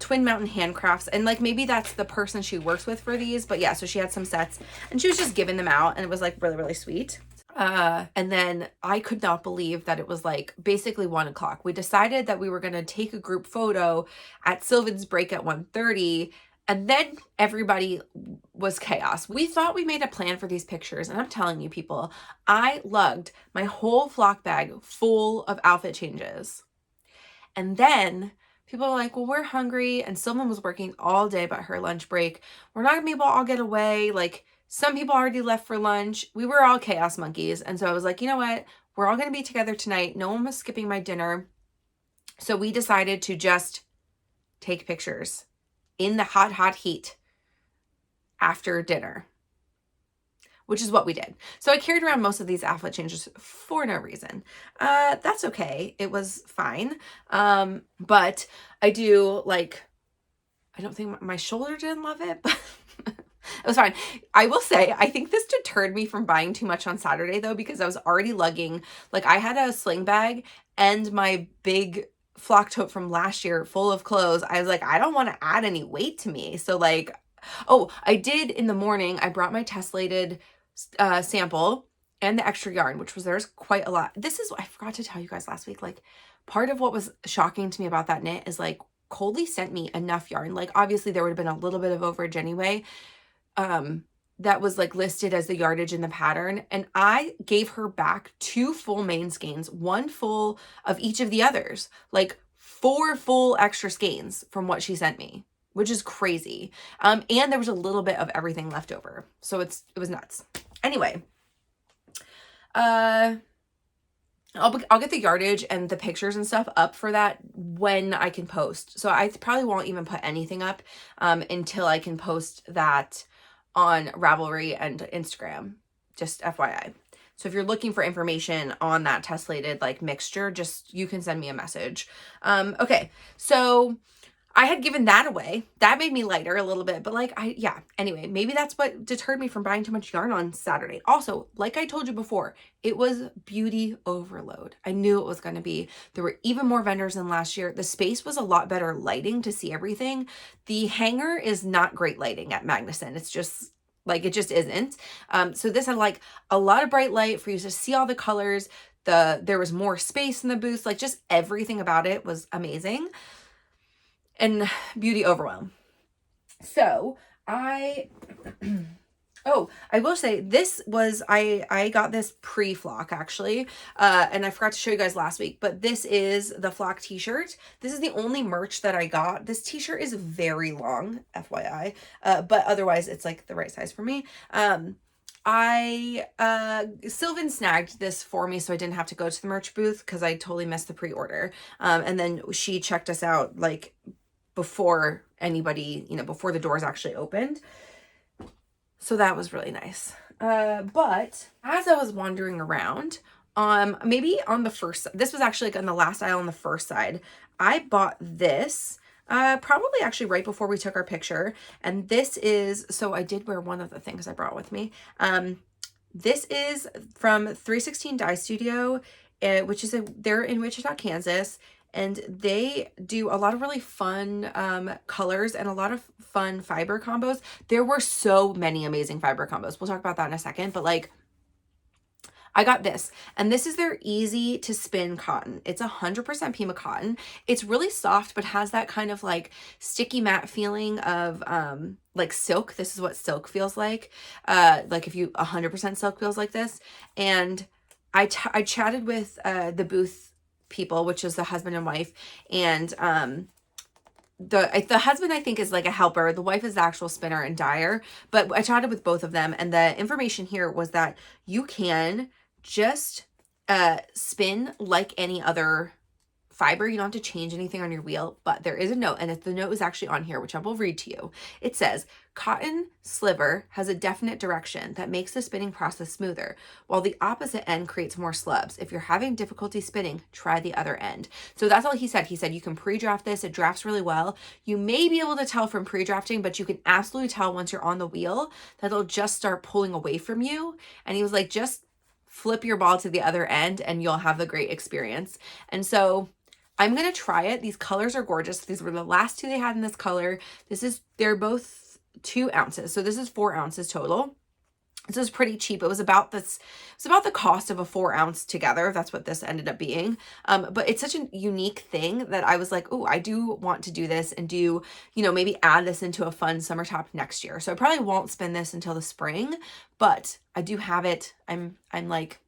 Twin Mountain Handcrafts, and like maybe that's the person she works with for these, but yeah, so she had some sets and she was just giving them out, and it was like really, really sweet. And then I could not believe that it was like basically 1 o'clock. We decided that we were going to take a group photo at Sylvan's break at 1:30, and then everybody was chaos. We thought we made a plan for these pictures, and I'm telling you people, I lugged my whole flock bag full of outfit changes. And then people are like, well, we're hungry, and Sylvan was working all day but her lunch break. We're not gonna be able to all get away. Like, some people already left for lunch. We were all chaos monkeys. And so I was like, you know what? We're all gonna be together tonight. No one was skipping my dinner. So we decided to just take pictures in the hot, hot heat after dinner, which is what we did. So I carried around most of these outfit changes for no reason. That's okay. It was fine. But I do like, I don't think my shoulder didn't love it, but it was fine. I will say, I think this deterred me from buying too much on Saturday though, because I was already lugging, like I had a sling bag and my big flock tote from last year full of clothes. I was like, I don't want to add any weight to me. So like, oh, I did in the morning, I brought my tessellated sample and the extra yarn, which was, there's quite a lot. This is, I forgot to tell you guys last week, like part of what was shocking to me about that knit is like Coldly sent me enough yarn. Like obviously there would have been a little bit of overage anyway. That was like listed as the yardage in the pattern. And I gave her back 2 full main skeins, 1 full of each of the others, like 4 full extra skeins from what she sent me, which is crazy. And there was a little bit of everything left over. So it was nuts. Anyway, I'll get the yardage and the pictures and stuff up for that when I can post. So I probably won't even put anything up until I can post that on Ravelry and Instagram, just FYI. So if you're looking for information on that tessellated like mixture, just, you can send me a message. Okay, so I had given that away. That made me lighter a little bit, but like, anyway, maybe that's what deterred me from buying too much yarn on Saturday. Also, like I told you before, it was beauty overload. I knew it was going to be. There were even more vendors than last year. The space was a lot better lighting to see everything. The hangar is not great lighting at Magnuson. It's just like, it just isn't. So this had like a lot of bright light for you to see all the colors. There was more space in the booth. Like just everything about it was amazing. And beauty overwhelm. So I will say this was, I got this pre-flock actually. And I forgot to show you guys last week, but this is the flock t-shirt. This is the only merch that I got. This t-shirt is very long, FYI. But otherwise it's like the right size for me. Sylvan snagged this for me so I didn't have to go to the merch booth because I totally missed the pre-order. And then she checked us out like before anybody, before the doors actually opened. So that was really nice. But as I was wandering around, maybe on the first, this was actually like on the last aisle on the first side, I bought this, probably actually right before we took our picture. And this is, so I did wear one of the things I brought with me. This is from 316 Dye Studio, which is they're in Wichita, Kansas. And they do a lot of really fun colors and a lot of fun fiber combos. There were so many amazing fiber combos. We'll talk about that in a second. But like, I got this. And this is their easy to spin cotton. It's 100% Pima cotton. It's really soft, but has that kind of like sticky matte feeling of like silk. This is what silk feels like. Like if you 100% silk feels like this. And I chatted with the booth people, which is the husband and wife, and the husband, I think, is like a helper. The wife is the actual spinner and dyer. But I chatted with both of them, and the information here was that you can just spin like any other fiber. You don't have to change anything on your wheel, but there is a note, and if the note is actually on here, which I will read to you. It says, cotton sliver has a definite direction that makes the spinning process smoother, while the opposite end creates more slubs. If you're having difficulty spinning, try the other end. So that's all he said. He said you can pre-draft this. It drafts really well. You may be able to tell from pre-drafting, but you can absolutely tell once you're on the wheel that it'll just start pulling away from you. And he was like, just flip your ball to the other end and you'll have the great experience. And so I'm going to try it. These colors are gorgeous. These were the last two they had in this color. They're both 2 ounces. So this is 4 ounces total. This is pretty cheap. It was about the cost of a 4 ounce together. That's what this ended up being. But it's such a unique thing that I was like, oh, I do want to do this and do, maybe add this into a fun summer top next year. So I probably won't spin this until the spring, but I do have it. I'm like,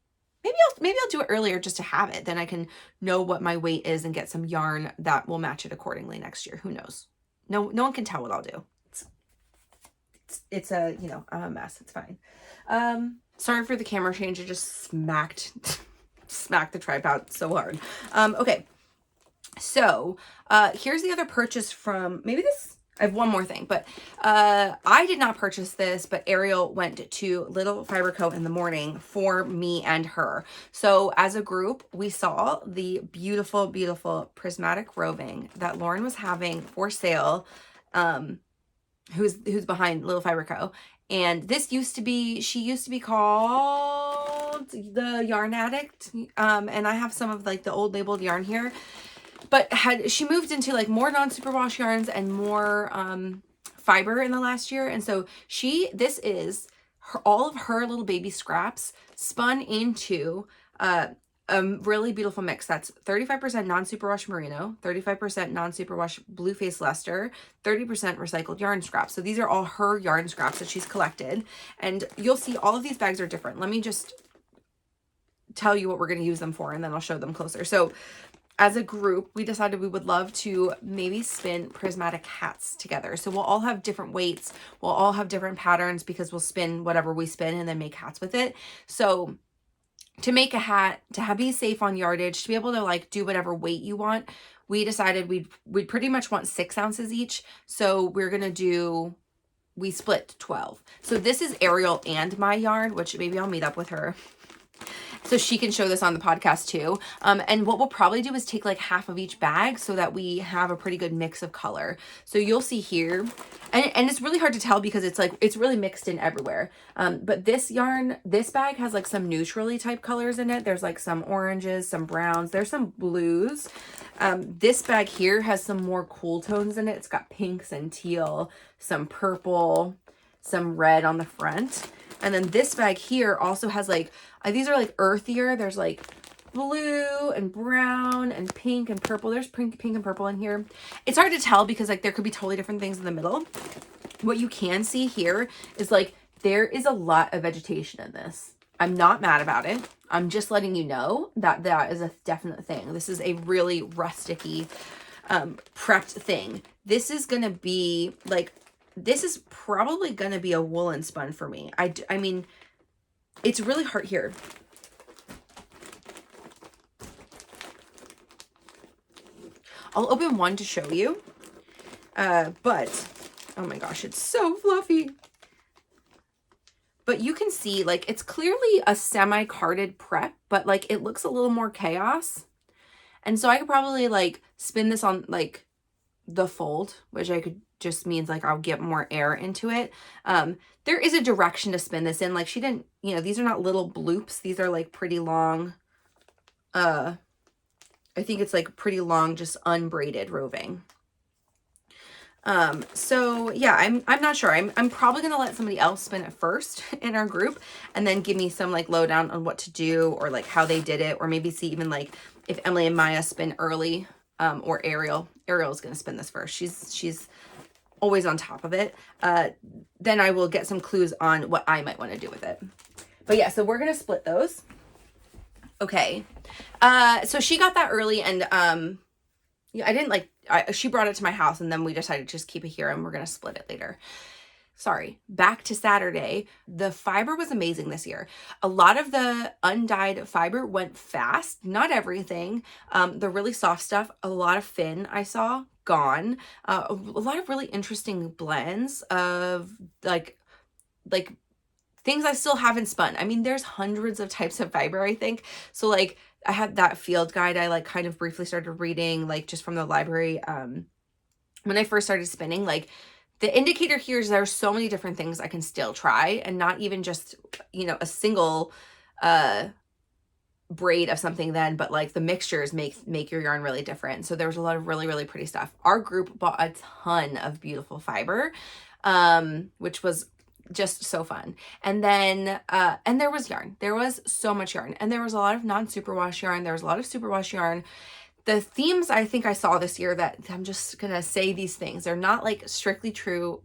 maybe I'll do it earlier just to have it. Then I can know what my weight is and get some yarn that will match it accordingly next year. Who knows? No one can tell what I'll do. It's I'm a mess. It's fine. Sorry for the camera change. I just smacked the tripod so hard. Okay. So, here's the other purchase from I have one more thing, but I did not purchase this, but Ariel went to Little Fiber Co. in the morning for me and her. So as a group, we saw the beautiful, beautiful prismatic roving that Lauren was having for sale, who's behind Little Fiber Co. And she used to be called the Yarn Addict. And I have some of like the old labeled yarn here. But she moved into like more non-superwash yarns and more fiber in the last year. And so this is all of her little baby scraps spun into a really beautiful mix. That's 35% non-superwash merino, 35% non-superwash blue face luster, 30% recycled yarn scraps. So these are all her yarn scraps that she's collected. And you'll see all of these bags are different. Let me just tell you what we're going to use them for, and then I'll show them closer. So as a group, we decided we would love to maybe spin prismatic hats together. So we'll all have different weights. We'll all have different patterns because we'll spin whatever we spin and then make hats with it. So to make a hat, to be safe on yardage, to be able to like do whatever weight you want, we decided we'd pretty much want 6 ounces each. So we split 12. So this is Ariel and my yarn, which maybe I'll meet up with her so she can show this on the podcast too. And what we'll probably do is take like half of each bag so that we have a pretty good mix of color. So you'll see here, and it's really hard to tell because it's really mixed in everywhere. But this bag has like some neutrally type colors in it. There's like some oranges, some browns, there's some blues. This bag here has some more cool tones in it. It's got pinks and teal, some purple, some red on the front. And then this bag here also has like, these are like earthier. There's like blue and brown and pink and purple. There's pink and purple in here. It's hard to tell because like there could be totally different things in the middle. What you can see here is like, there is a lot of vegetation in this. I'm not mad about it. I'm just letting you know that is a definite thing. This is a really rusticy, prepped thing. This is going to be like, this is probably going to be a woolen spun for me. I mean, it's really hard here. I'll open one to show you. But, oh my gosh, it's so fluffy. But you can see, like, it's clearly a semi-carded prep, but, like, it looks a little more chaos. And so I could probably, like, spin this on, like, the fold, which just means, like, I'll get more air into it. There is a direction to spin this in. Like, she didn't, these are not little bloops. These are, like, pretty long, I think it's, like, pretty long, just unbraided roving. So yeah, I'm not sure. I'm probably going to let somebody else spin it first in our group and then give me some like lowdown on what to do or like how they did it, or maybe see even like if Emily and Maya spin early, or Ariel is going to spin this first. She's always on top of it. Then I will get some clues on what I might want to do with it. But yeah, so we're going to split those. Okay. So she got that early, and, yeah, I didn't like, she brought it to my house and then we decided to just keep it here and we're going to split it later. Sorry, back to Saturday. The fiber was amazing this year. A lot of the undyed fiber went fast, not everything. The really soft stuff, a lot of fin I saw gone. A lot of really interesting blends of like things I still haven't spun. I mean, there's hundreds of types of fiber, I think. So like I had that field guide I like kind of briefly started reading, like just from the library when I first started spinning. Like the indicator here is there's so many different things I can still try, and not even just, you know, a single braid of something then, but like the mixtures make your yarn really different. So there was a lot of really, really pretty stuff. Our group bought a ton of beautiful fiber, which was just so fun. And then and there was yarn. There was so much yarn, and there was a lot of non-superwash yarn. There was a lot of superwash yarn. The themes I think I saw this year, that I'm just gonna say these things, they're not like strictly true,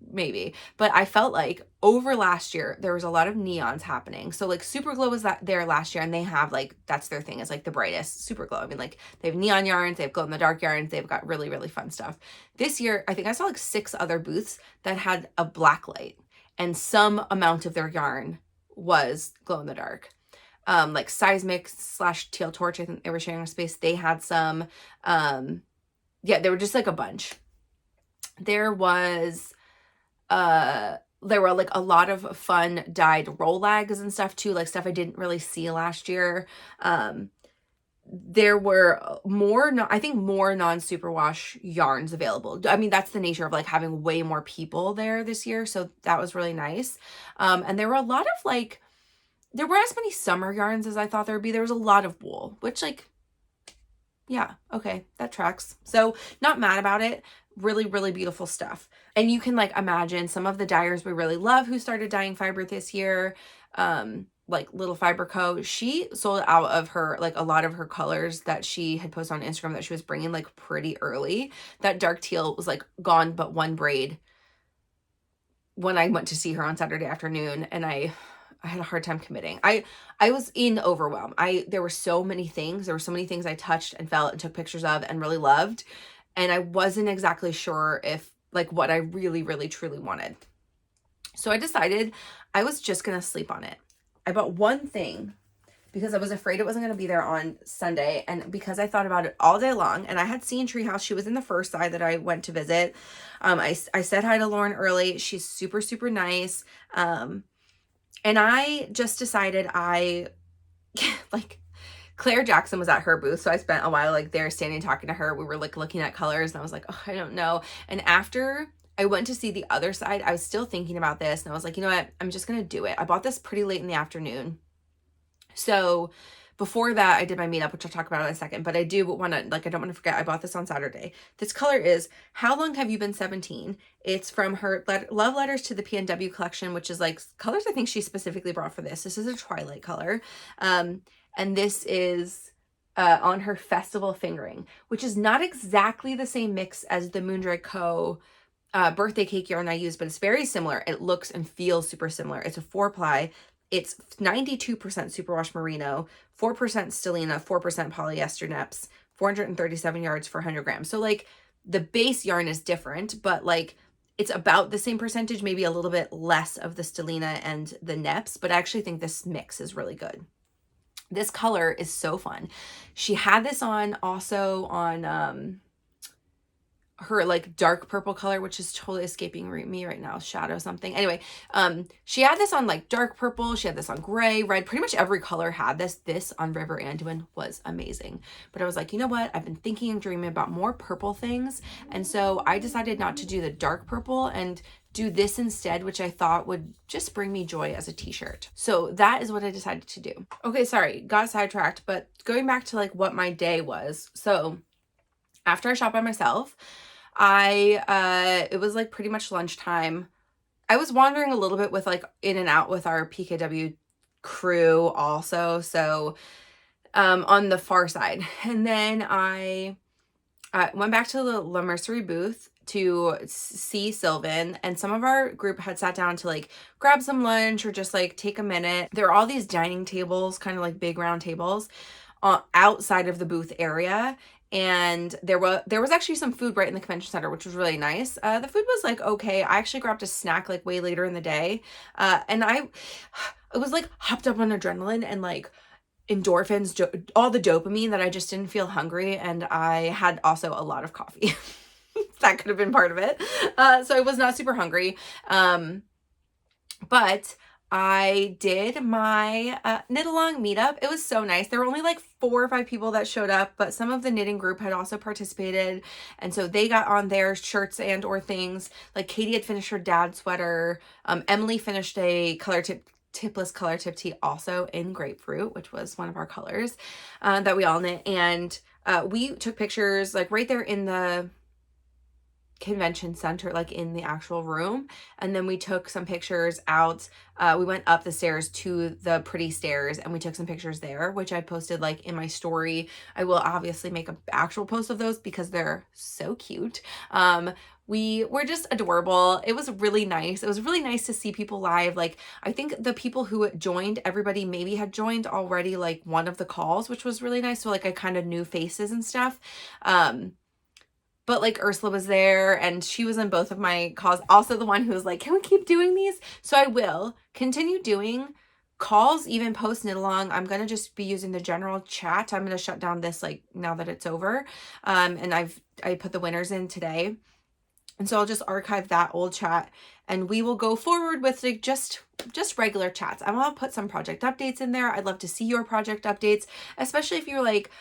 maybe, but I felt like over last year there was a lot of neons happening. So like Super Glow was there last year, and they have like, that's their thing, is like the brightest Super Glow. I mean, like they have neon yarns, they have glow in the dark yarns, they've got really, really fun stuff. This year I think I saw like 6 other booths that had a black light, and some amount of their yarn was glow in the dark. Like Seismic / Teal Torch, I think they were sharing a space. They had some, yeah, they were just like a bunch. There were like a lot of fun dyed roll lags and stuff too, like stuff I didn't really see last year. There were more non-superwash yarns available. I mean, that's the nature of like having way more people there this year, so that was really nice. And there were a lot of like, there weren't as many summer yarns as I thought there would be. There was a lot of wool, which like, yeah, okay, that tracks. So not mad about it. Really, really beautiful stuff. And you can like imagine some of the dyers we really love who started dyeing fiber this year, like Little Fiber Co. She sold out of her, like a lot of her colors that she had posted on Instagram that she was bringing like pretty early. That dark teal was like gone but one braid when I went to see her on Saturday afternoon, and I had a hard time committing. I was in overwhelm. There were so many things. There were so many things I touched and felt and took pictures of and really loved. And I wasn't exactly sure if like what I really, really, truly wanted. So I decided I was just going to sleep on it. I bought one thing because I was afraid it wasn't going to be there on Sunday. And because I thought about it all day long, and I had seen Treehouse. She was in the first side that I went to visit. I said hi to Lauren early. She's super, super nice. And I just decided like, Claire Jackson was at her booth, so I spent a while like there standing talking to her. We were like looking at colors, and I was like, oh, I don't know. And after I went to see the other side, I was still thinking about this, and I was like, you know what? I'm just going to do it. I bought this pretty late in the afternoon. So before that, I did my meetup, which I'll talk about in a second, but I do want to, like, I don't want to forget, I bought this on Saturday. This color is How Long Have You Been 17? It's from her Love Letters to the PNW collection, which is like colors I think she specifically brought for this. This is a twilight color. And this is on her Festival Fingering, which is not exactly the same mix as the Moondrake Co. Birthday cake yarn I use, but it's very similar. It looks and feels super similar. It's a 4-ply. It's 92% superwash merino, 4% stellina, 4% polyester neps, 437 yards for 100 grams. So like the base yarn is different, but like it's about the same percentage, maybe a little bit less of the stellina and the neps, but I actually think this mix is really good. This color is so fun. She had this on also on her like dark purple color, which is totally escaping me right now, shadow something. Anyway, she had this on like dark purple, she had this on gray, red, pretty much every color had this. This on River Anduin was amazing. But I was like, you know what? I've been thinking and dreaming about more purple things. And so I decided not to do the dark purple and do this instead, which I thought would just bring me joy as a t-shirt. So that is what I decided to do. Okay, sorry, got sidetracked, but going back to like what my day was. So after I shot by myself, it was like pretty much lunchtime. I was wandering a little bit with like in and out with our PKW crew also. So, on the far side. And then I went back to the La Mercerie booth to see Sylvan, and some of our group had sat down to like grab some lunch or just like take a minute. There are all these dining tables, kind of like big round tables outside of the booth area. and there was actually some food right in the convention center, which was really nice. The food was like okay. I actually grabbed a snack like way later in the day, and I was like hopped up on adrenaline and like endorphins, all the dopamine that I just didn't feel hungry, and I had also a lot of coffee. That could have been part of it. So I was not super hungry. But I did my knit along meetup. It was so nice. There were only like 4 or 5 people that showed up, but some of the knitting group had also participated. And so they got on their shirts and or things. Like Katie had finished her dad's sweater. Emily finished a tipless color tip tee also in grapefruit, which was one of our colors that we all knit. And we took pictures like right there in the convention center, like in the actual room. And then we took some pictures out. We went up the stairs to the pretty stairs and we took some pictures there, which I posted like in my story. I will obviously make an actual post of those because they're so cute. We were just adorable. It was really nice. It was really nice to see people live. Like, I think the people who joined, everybody maybe had joined already like one of the calls, which was really nice. So like I kind of knew faces and stuff. But like Ursula was there and she was in both of my calls. Also the one who was like, can we keep doing these? So I will continue doing calls, even post knit along. I'm going to just be using the general chat. I'm going to shut down this like now that it's over. And I put the winners in today. And so I'll just archive that old chat and we will go forward with like just regular chats. I'm going to put some project updates in there. I'd love to see your project updates, especially if you're like,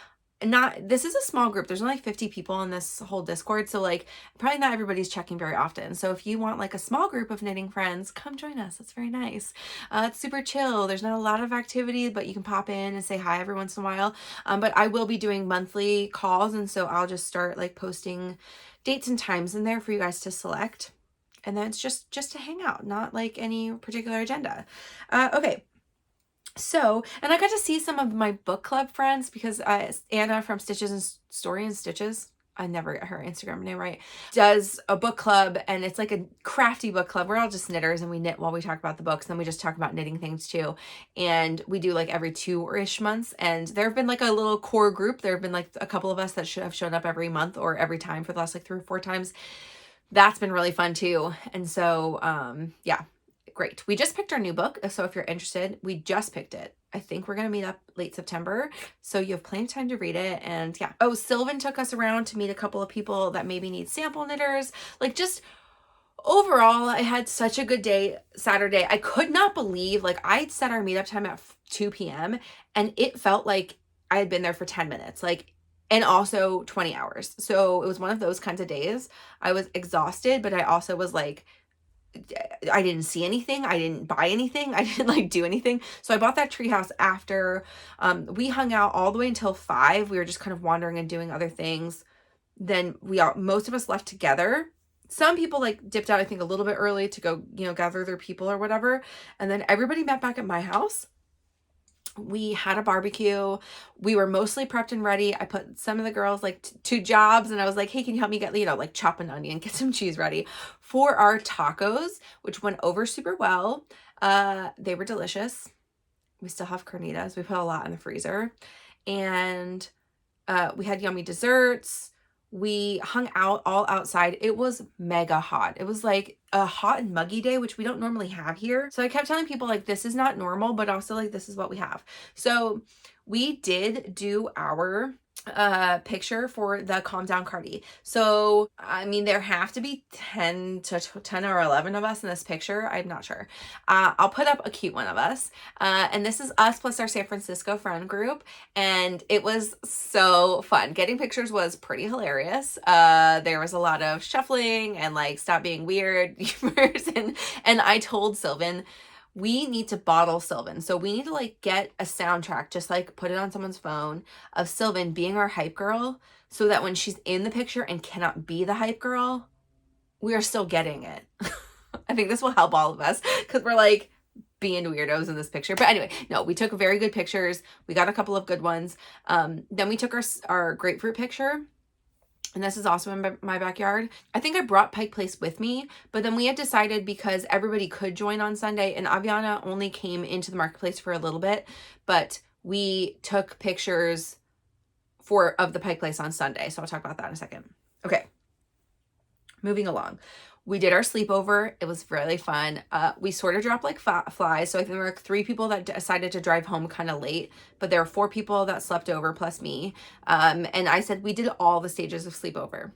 this is a small group. There's only like 50 people in this whole Discord. So like probably not everybody's checking very often. So if you want like a small group of knitting friends, come join us. It's very nice. It's super chill. There's not a lot of activity, but you can pop in and say hi every once in a while. But I will be doing monthly calls. And so I'll just start like posting dates and times in there for you guys to select. And then it's just to hang out, not like any particular agenda. Okay. So, and I got to see some of my book club friends because Anna from Stitches and Story and Stitches, I never get her Instagram name right, does a book club and it's like a crafty book club. We're all just knitters and we knit while we talk about the books. Then we just talk about knitting things too. And we do like every 2-ish months. And there have been like a little core group. There have been like a couple of us that should have shown up every month or every time for the last like 3 or 4 times. That's been really fun too. And so, yeah. Great. We just picked our new book. So if you're interested, we just picked it. I think we're going to meet up late September. So you have plenty of time to read it. And yeah. Oh, Sylvan took us around to meet a couple of people that maybe need sample knitters. Like just overall, I had such a good day Saturday. I could not believe like I set our meetup time at 2 p.m. and it felt like I had been there for 10 minutes. Like, and also 20 hours. So it was one of those kinds of days. I was exhausted, but I also was like, I didn't see anything. I didn't buy anything. I didn't like do anything. So I bought that treehouse after. We hung out all the way until 5. We were just kind of wandering and doing other things. Then most of us left together. Some people like dipped out, I think a little bit early to go, gather their people or whatever. And then everybody met back at my house. We had a barbecue. We were mostly prepped and ready. I put some of the girls like to jobs and I was like, hey, can you help me get, like chop an onion, get some cheese ready for our tacos, which went over super well. They were delicious. We still have carnitas. We put a lot in the freezer and we had yummy desserts. We hung out all outside. It was mega hot. It was like a hot and muggy day, which we don't normally have here. So I kept telling people like, this is not normal, but also like, this is what we have. So we did do our picture for the Calm Down Cardi. So, I mean, there have to be 10 or 11 of us in this picture. I'm not sure. I'll put up a cute one of us. And this is us plus our San Francisco friend group. And it was so fun. Getting pictures was pretty hilarious. There was a lot of shuffling and like stop being weird. and I told Sylvan, we need to bottle Sylvan. So we need to like get a soundtrack, just like put it on someone's phone of Sylvan being our hype girl so that when she's in the picture and cannot be the hype girl, we are still getting it. I think this will help all of us because we're like being weirdos in this picture. But anyway, no, we took very good pictures. We got a couple of good ones. Then we took our grapefruit picture. And this is also in my backyard. I think I brought Pike Place with me, but then we had decided because everybody could join on Sunday and Aviana only came into the marketplace for a little bit, but we took pictures of the Pike Place on Sunday. So I'll talk about that in a second. Okay. Moving along. We did our sleepover. It was really fun. We sort of dropped like flies. So I think there were like 3 people that decided to drive home kind of late, but there were 4 people that slept over plus me. And I said we did all the stages of sleepover.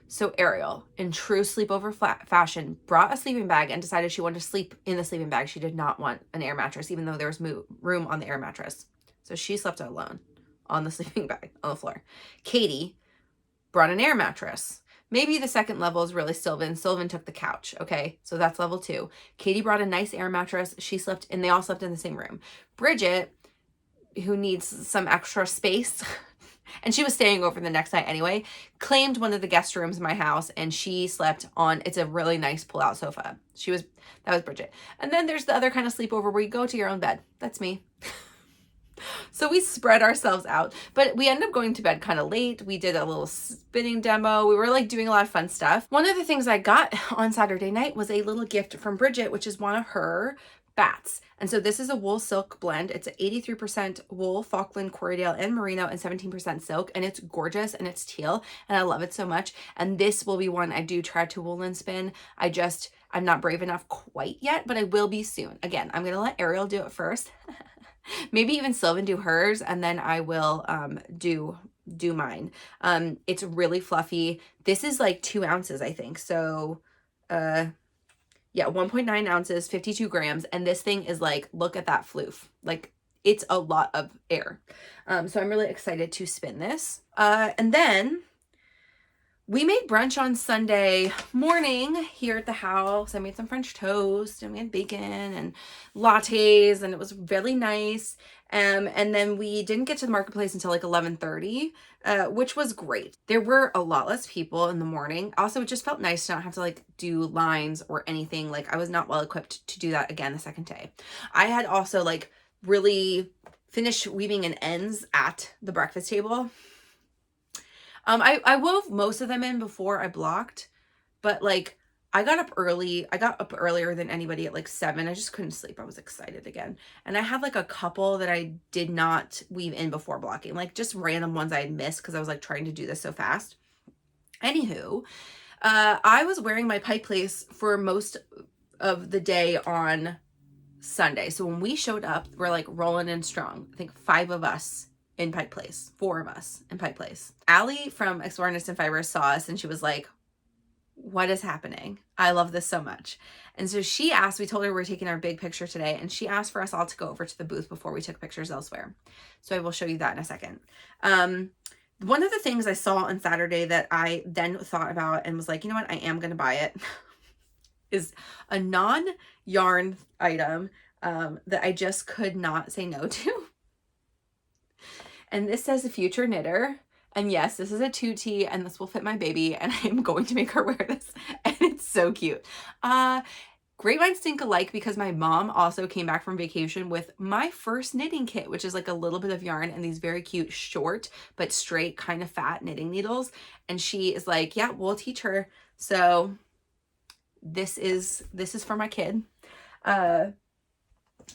So Ariel, in true sleepover fashion, brought a sleeping bag and decided she wanted to sleep in the sleeping bag. She did not want an air mattress, even though there was room on the air mattress. So she slept alone on the sleeping bag on the floor. Katie brought an air mattress. Maybe the second level is really Sylvan. Sylvan took the couch. Okay, so that's level 2. Katie brought a nice air mattress. She slept, and they all slept in the same room. Bridget, who needs some extra space, and she was staying over the next night anyway, claimed one of the guest rooms in my house, and she slept on, it's a really nice pull-out sofa. That was Bridget. And then there's the other kind of sleepover where you go to your own bed. That's me. So we spread ourselves out, but we ended up going to bed kind of late. We did a little spinning demo. We were like doing a lot of fun stuff. One of the things I got on Saturday night was a little gift from Bridget, which is one of her bats. And so this is a wool silk blend. It's 83% wool, Falkland, Corriedale, and Merino, and 17% silk. And it's gorgeous and it's teal. And I love it so much. And this will be one I do try to woolen spin. I'm not brave enough quite yet, but I will be soon. Again, I'm going to let Ariel do it first. Maybe even Sylvan do hers, and then I will do mine. It's really fluffy. This is like 2 ounces, I think. So yeah, 1.9 ounces, 52 grams. And this thing is like, look at that floof. Like, it's a lot of air. So I'm really excited to spin this. And then we made brunch on Sunday morning here at the house. I made some French toast, and we had bacon and lattes, and it was really nice. And then we didn't get to the marketplace until like 11:30, which was great. There were a lot less people in the morning. Also, it just felt nice to not have to like do lines or anything. Like, I was not well equipped to do that again the second day. I had also like really finished weaving in ends at the breakfast table. I wove most of them in before I blocked, but like I got up early. I got up earlier than anybody at like 7. I just couldn't sleep. I was excited again. And I had like a couple that I did not weave in before blocking, like just random ones I had missed because I was like trying to do this so fast. Anywho, I was wearing my Pike Place for most of the day on Sunday. So when we showed up, we're like rolling in strong. I think 5 of us in Pike Place, 4 of us in Pike Place. Allie from Explore Nest and Fibers saw us, and she was like, what is happening? I love this so much. And so she asked, we told her we're taking our big picture today, and she asked for us all to go over to the booth before we took pictures elsewhere. So I will show you that in a second. One of the things I saw on Saturday that I then thought about and was like, you know what, I am going to buy it, is a non-yarn item that I just could not say no to. And this says a future knitter. And yes, this is a 2T, and this will fit my baby, and I'm going to make her wear this. And it's so cute. Grapevines think alike because my mom also came back from vacation with my first knitting kit, which is like a little bit of yarn and these very cute short but straight kind of fat knitting needles. And she is like, yeah, we'll teach her. So this is for my kid.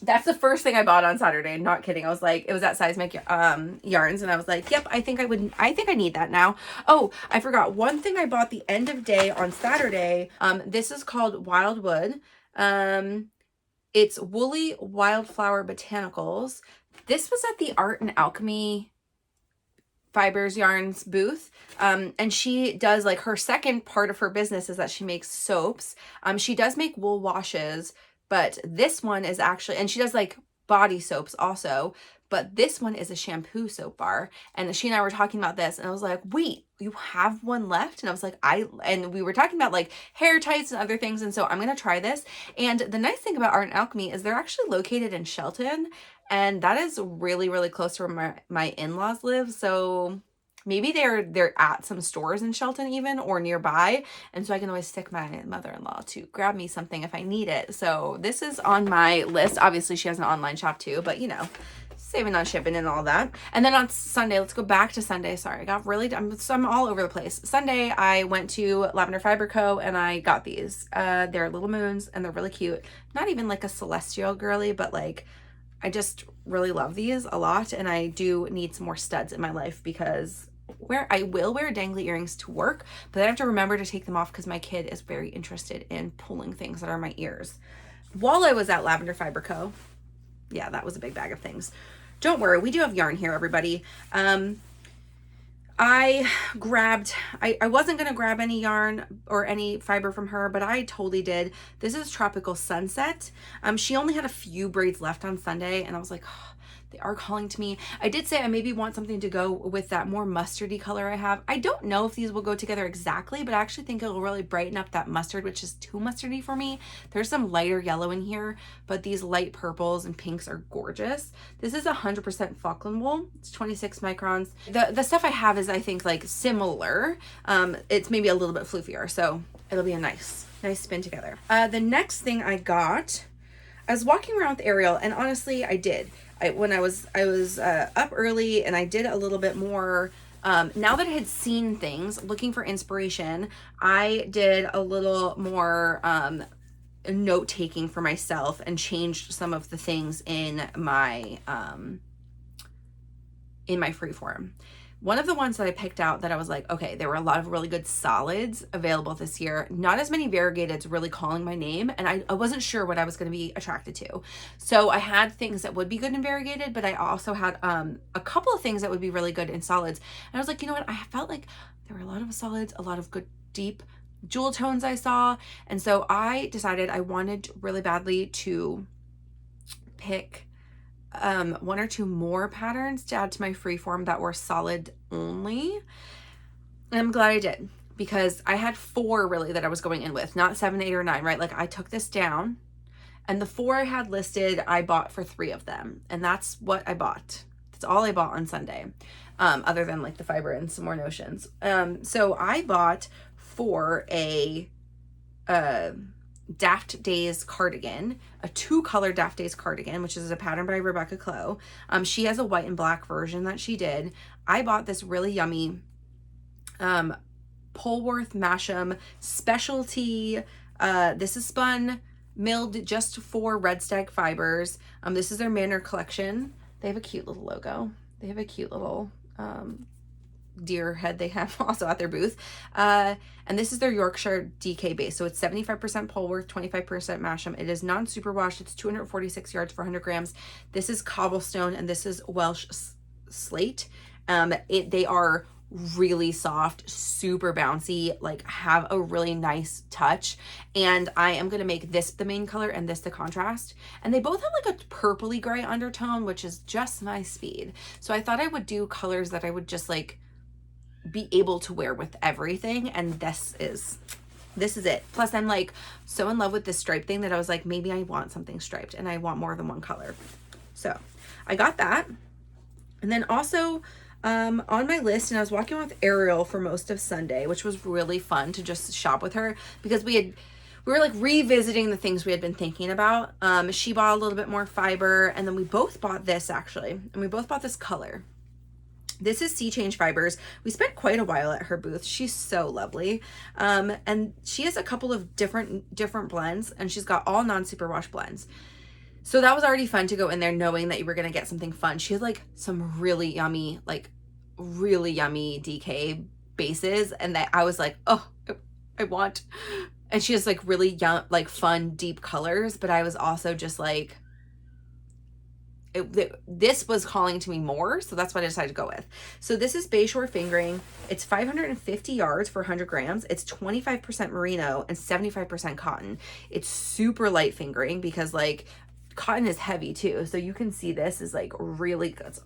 That's the first thing I bought on Saturday. Not kidding. I was like, it was at Seismic Yarns, and I was like, yep, I think I need that now. Oh, I forgot one thing I bought the end of day on Saturday. This is called Wildwood. It's Woolly Wildflower Botanicals. This was at the Art and Alchemy Fibers Yarns booth. And she does, like, her second part of her business is that she makes soaps. She does make wool washes, but this one is actually, and she does like body soaps also, but this one is a shampoo soap bar. And she and I were talking about this, and I was like, wait, you have one left? And I was like, and we were talking about like hair tights and other things. And so I'm going to try this. And the nice thing about Art and Alchemy is they're actually located in Shelton, and that is really, really close to where my in-laws live. So maybe they're at some stores in Shelton even, or nearby. And so I can always stick my mother-in-law to grab me something if I need it. So this is on my list. Obviously she has an online shop too, but you know, saving on shipping and all that. And then on Sunday, let's go back to Sunday. Sorry, I got really, I'm all over the place. Sunday, I went to Lavender Fiber Co. and I got these. They're little moons and they're really cute. Not even like a celestial girly, but like, I just really love these a lot, and I do need some more studs in my life because I will wear dangly earrings to work, but I have to remember to take them off because my kid is very interested in pulling things that are in my ears. While I was at Lavender Fiber Co., yeah, that was a big bag of things. Don't worry, we do have yarn here, everybody. I wasn't going to grab any yarn or any fiber from her, but I totally did. This is Tropical Sunset. She only had a few braids left on Sunday, and I was like, oh, they are calling to me. I did say I maybe want something to go with that more mustardy color I have. I don't know if these will go together exactly, but I actually think it'll really brighten up that mustard, which is too mustardy for me. There's some lighter yellow in here, but these light purples and pinks are gorgeous. This is 100% Falkland wool. It's 26 microns. The stuff I have is, I think, like similar. It's maybe a little bit floofier, so it'll be a nice spin together. The next thing I got, I was walking around with Ariel, and honestly, I did. When I was up early, and I did a little bit more. Now that I had seen things, looking for inspiration, I did a little more note taking for myself and changed some of the things in my freeform. One of the ones that I picked out that I was like, okay, there were a lot of really good solids available this year. Not as many variegateds really calling my name, and I wasn't sure what I was going to be attracted to. So I had things that would be good in variegated, but I also had a couple of things that would be really good in solids. And I was like, you know what? I felt like there were a lot of solids, a lot of good deep jewel tones I saw. And so I decided I wanted really badly to pick one or two more patterns to add to my freeform that were solid only. And I'm glad I did, because I had 4 really that I was going in with, not 7, 8, or 9, right? Like I took this down, and the 4 I had listed, I bought for 3 of them. And that's what I bought. That's all I bought on Sunday, other than like the fiber and some more notions. So I bought for a Daft Days cardigan, a 2-color Daft Days cardigan, which is a pattern by Rebecca Clow. She has a white and black version that she did. I bought this really yummy Polworth Masham specialty. This is spun milled just for Red Stag fibers. This is their Manor collection. They have a cute little logo. They have a cute little deer head they have also at their booth. And this is their Yorkshire DK base. So it's 75% Polworth, 25% Masham. It is non-superwash. It's 246 yards for 100 grams. This is cobblestone, and this is Welsh slate. They are really soft, super bouncy, like have a really nice touch. And I am going to make this the main color and this the contrast. And they both have like a purpley gray undertone, which is just my speed. So I thought I would do colors that I would just like be able to wear with everything, and this is it. Plus I'm like so in love with this stripe thing that I was like, maybe I want something striped and I want more than one color. So I got that. And then also on my list, and I was walking with Ariel for most of Sunday, which was really fun to just shop with her, because we were like revisiting the things we had been thinking about. She bought a little bit more fiber, and then we both bought this actually, and we both bought this color. This is Sea Change Fibers. We spent quite a while at her booth. She's so lovely. And she has a couple of different blends, and she's got all non-superwash blends. So that was already fun to go in there knowing that you were going to get something fun. She has like some really yummy DK bases, and that I was like, oh, I want. And she has like really young, like fun, deep colors, but I was also just like, this was calling to me more, so that's what I decided to go with. So this is Bayshore Fingering. It's 550 yards for 100 grams. It's 25% merino and 75% cotton. It's super light fingering because like cotton is heavy too. So you can see this is like really good.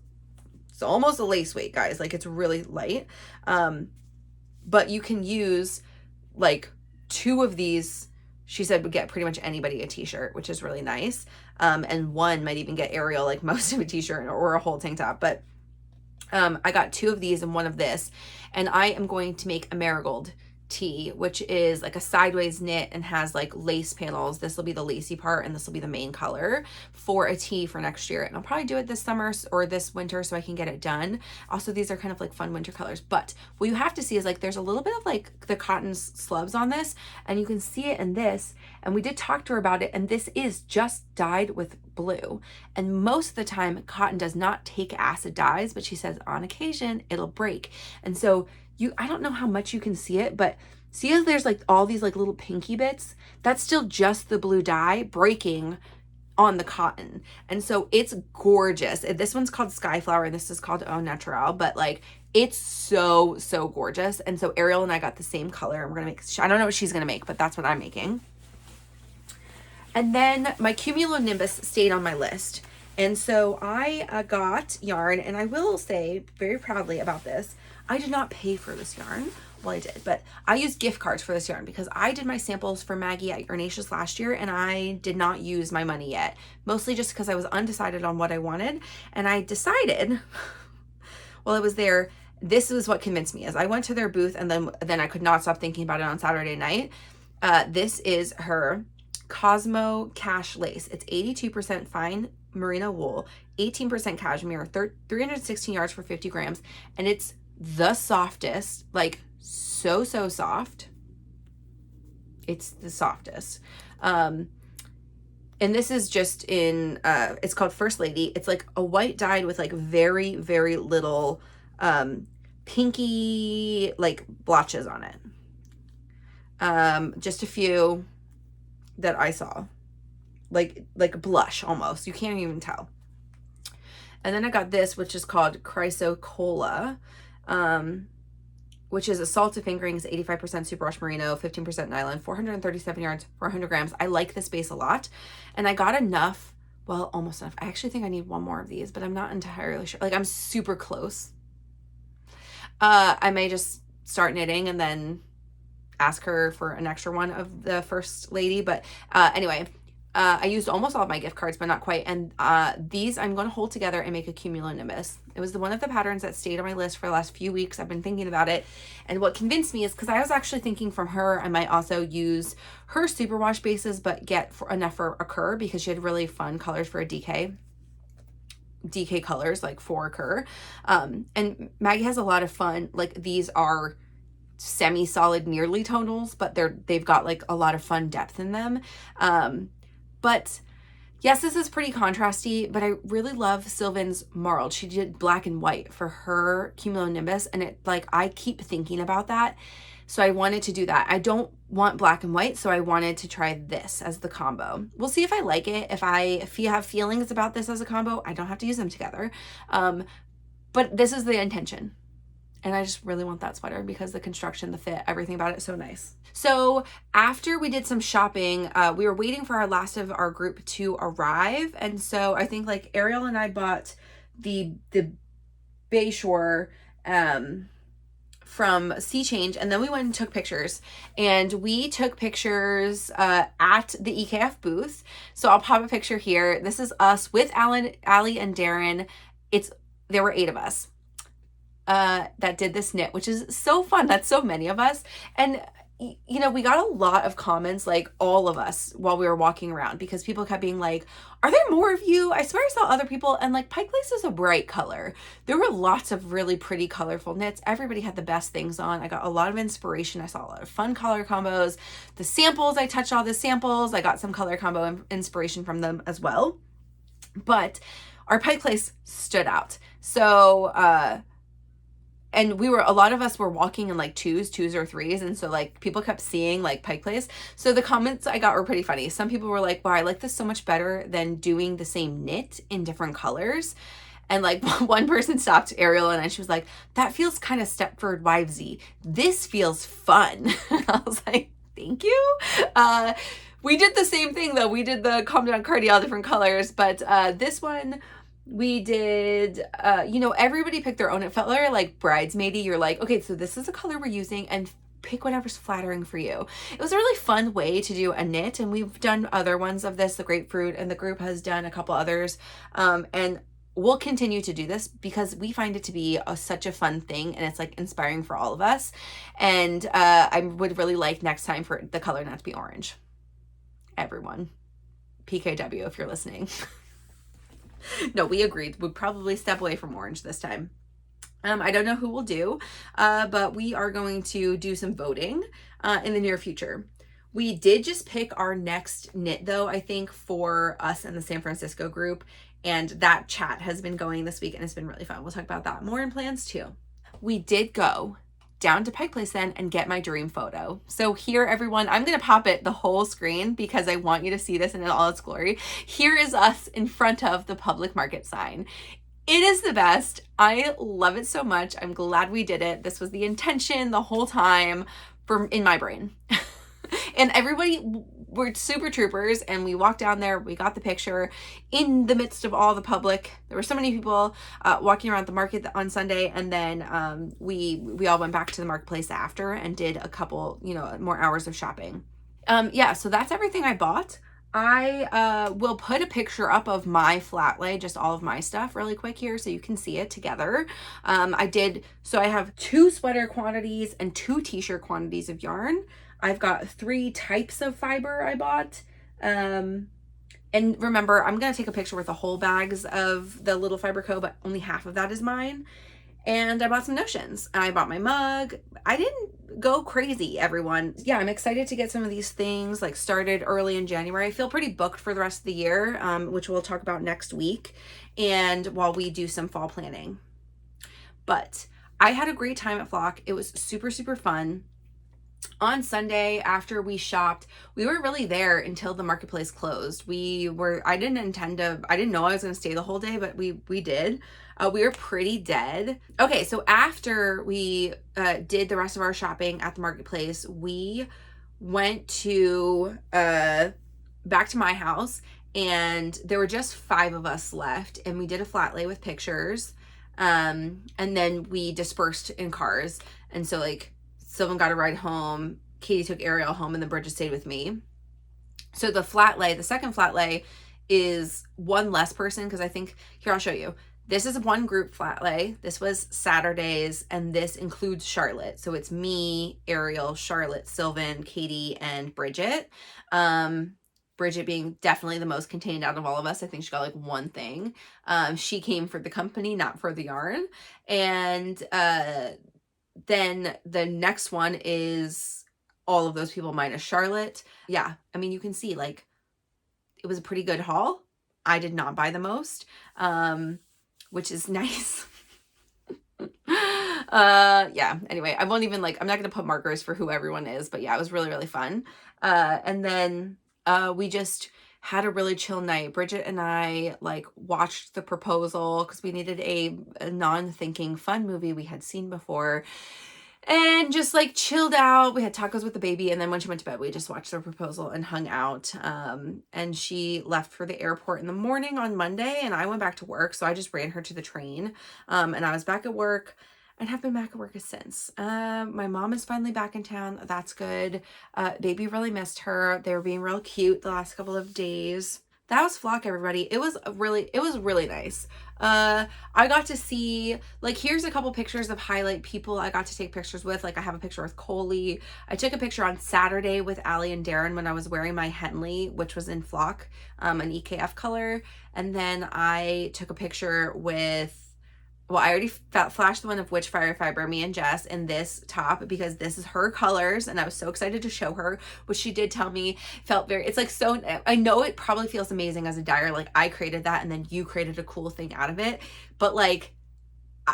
It's almost a lace weight, guys. Like it's really light. But you can use like 2 of these. She said would get pretty much anybody a t-shirt, which is really nice. And one might even get Ariel like most of a t-shirt or a whole tank top. But I got 2 of these and 1 of this. And I am going to make a marigold tee, which is like a sideways knit and has like lace panels. This will be the lacy part, and this will be the main color for a tee for next year. And I'll probably do it this summer or this winter so I can get it done. Also, these are kind of like fun winter colors. But what you have to see is like there's a little bit of like the cotton slubs on this, and you can see it in this. And we did talk to her about it, and this is just dyed with blue. And most of the time cotton does not take acid dyes, but she says on occasion it'll break. And so I don't know how much you can see it, but see how there's like all these like little pinky bits? That's still just the blue dye breaking on the cotton. And so it's gorgeous. This one's called Skyflower and this is called Au Naturel, but like it's so, so gorgeous. And so Ariel and I got the same color. I'm gonna make, I don't know what she's gonna make, but that's what I'm making. And then my cumulonimbus stayed on my list. And so I got yarn, and I will say very proudly about this, I did not pay for this yarn. Well, I did, but I used gift cards for this yarn because I did my samples for Maggie at Yarnacious last year and I did not use my money yet, mostly just because I was undecided on what I wanted. And I decided while I was there, this was what convinced me. As I went to their booth and then I could not stop thinking about it on Saturday night. This is her Cosmo Cash Lace. It's 82% fine merino wool, 18% cashmere, 316 yards for 50 grams. And it's the softest, like so soft. It's the softest. And this is just in, it's called First Lady. It's like a white dyed with like very, very little pinky like blotches on it. Just a few that I saw, like blush almost. You can't even tell. And then I got this, which is called Chrysocolla, which is a salted fingerings, 85% superwash merino, 15% nylon, 437 yards, 400 grams. I like this base a lot. And I got enough, well, almost enough. I actually think I need one more of these, but I'm not entirely sure. Like I'm super close. I may just start knitting and then ask her for an extra one of the First Lady. But anyway, I used almost all of my gift cards, but not quite. And these I'm going to hold together and make a cumulonimbus. It was one of the patterns that stayed on my list for the last few weeks. I've been thinking about it. And what convinced me is because I was actually thinking from her, I might also use her superwash bases, but get enough for a Kerr because she had really fun colors for a DK colors, like for a Kerr. And Maggie has a lot of fun. Like these are semi-solid nearly tonals, but they've got like a lot of fun depth in them. But yes, this is pretty contrasty, but I really love Sylvan's Marled. She did black and white for her cumulonimbus, and it like I keep thinking about that. So I wanted to do that. I don't want black and white, so I wanted to try this as the combo. We'll see if I like it. If you have feelings about this as a combo, I don't have to use them together. But this is the intention. And I just really want that sweater because the construction, the fit, everything about it is so nice. So after we did some shopping, we were waiting for our last of our group to arrive. And so I think like Ariel and I bought the Bayshore from Sea Change, and then we went and took pictures. And we took pictures at the EKF booth. So I'll pop a picture here. This is us with Allie and Darren. There were 8 of us that did this knit, which is so fun. That's so many of us. And you know, we got a lot of comments, like all of us, while we were walking around, because people kept being like, are there more of you? I swear I saw other people. And like pike lace is a bright color. There were lots of really pretty colorful knits. Everybody had the best things on. I got a lot of inspiration. I saw a lot of fun color combos. The samples, I touched all the samples. I got some color combo inspiration from them as well. But our pike lace stood out. So, and a lot of us were walking in like twos or threes. And so like people kept seeing like pike lace. So the comments I got were pretty funny. Some people were like, wow, I like this so much better than doing the same knit in different colors. And like one person stopped Ariel and she was like, that feels kind of Stepford Wivesy. This feels fun. I was like, thank you. We did the same thing though. We did the Calm Down Cardi all different colors, but this one, we did, you know, everybody picked their own. It felt like bridesmaidy. You're like, okay, so this is the color we're using and pick whatever's flattering for you. It was a really fun way to do a knit, and we've done other ones of this, the grapefruit, and the group has done a couple others. And we'll continue to do this because we find it to be such a fun thing, and it's like inspiring for all of us. And I would really like next time for the color not to be orange. Everyone, PKW if you're listening. No, we agreed. We'd probably step away from orange this time. I don't know who will do, but we are going to do some voting in the near future. We did just pick our next knit though, I think, for us and the San Francisco group. And that chat has been going this week and it's been really fun. We'll talk about that more in plans too. We did go down to Pike Place then and get my dream photo. So here, everyone, I'm going to pop it the whole screen because I want you to see this in all its glory. Here is us in front of the public market sign. It is the best. I love it so much. I'm glad we did it. This was the intention the whole time in my brain. And everybody were super troopers, and we walked down there. We got the picture in the midst of all the public. There were so many people walking around the market on Sunday, and then we all went back to the marketplace after and did a couple, more hours of shopping. Yeah, so that's everything I bought. I will put a picture up of my flat lay, just all of my stuff really quick here so you can see it together. So I have 2 sweater quantities and 2 t-shirt quantities of yarn. I've got 3 types of fiber I bought. And remember, I'm going to take a picture with the whole bags of the little fiber co, but only half of that is mine. And I bought some notions. I bought my mug. I didn't go crazy, everyone. Yeah, I'm excited to get some of these things started early in January. I feel pretty booked for the rest of the year, which we'll talk about next week, and while we do some fall planning. But I had a great time at Flock. It was super, super fun. On Sunday, after we shopped, we weren't really there until the marketplace closed. I didn't know I was going to stay the whole day, but we did. We were pretty dead. Okay, so after we did the rest of our shopping at the marketplace, we went to back to my house, and there were just 5 of us left, and we did a flat lay with pictures, and then we dispersed in cars, and so someone got a ride home. Katie took Ariel home, and then Bridget stayed with me. So the second flat lay is one less person, because I think, here, I'll show you. This is one group flat lay. This was Saturdays, and this includes Charlotte. So it's me, Ariel, Charlotte, Sylvan, Katie, and Bridget. Bridget being definitely the most contained out of all of us. I think she got one thing. She came for the company, not for the yarn. And then the next one is all of those people minus Charlotte. Yeah, I mean, you can see it was a pretty good haul. I did not buy the most, which is nice. Yeah, anyway, I won't even I'm not going to put markers for who everyone is, but yeah, it was really, really fun. And then we just had a really chill night. Bridget and I watched The Proposal because we needed a non-thinking fun movie we had seen before, and just chilled out. We had tacos with the baby, and then when she went to bed, we just watched The Proposal and hung out. And she left for the airport in the morning on Monday, and I went back to work, so I just ran her to the train. And I was back at work and have been back at work since. My mom is finally back in town. That's good. Baby really missed her. They were being real cute the last couple of days. That was Flock, everybody. It was really nice. I got to see, here's a couple pictures of highlight people I got to take pictures with. I have a picture with Coley. I took a picture on Saturday with Allie and Darren when I was wearing my Henley, which was in Flock, an EKF color. And then I took a picture with, I already flashed the one of Witchfire Fiber, me and Jess, in this top because this is her colors, and I was so excited to show her, which she did tell me felt so, I know it probably feels amazing as a dyer, I created that and then you created a cool thing out of it, but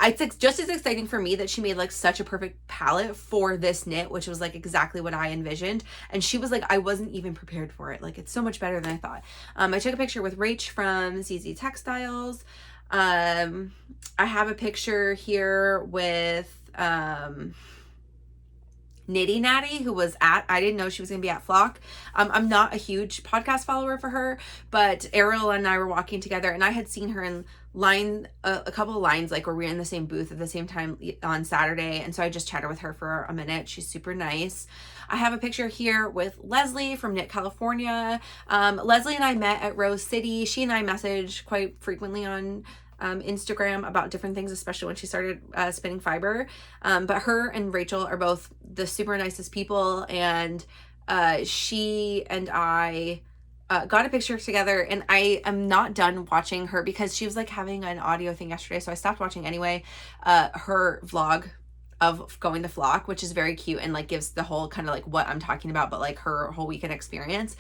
it's just as exciting for me that she made such a perfect palette for this knit, which was exactly what I envisioned. And she was I wasn't even prepared for it. It's so much better than I thought. I took a picture with Rach from ZZ Textiles. I have a picture here with Nitty Natty, who was I didn't know she was gonna be at Flock. I'm not a huge podcast follower for her, but Ariel and I were walking together, and I had seen her in a couple of lines where we were in the same booth at the same time on Saturday, and so I just chatted with her for a minute. She's super nice. I have a picture here with Leslie from Knit California. Leslie and I met at Rose City. She and I message quite frequently on Instagram about different things, especially when she started spinning fiber. But her and Rachel are both the super nicest people, and she and I got a picture together, and I am not done watching her because she was having an audio thing yesterday, so I stopped watching anyway. Her vlog of going to Flock, which is very cute and like gives the whole kind of like what I'm talking about, but like her whole weekend experience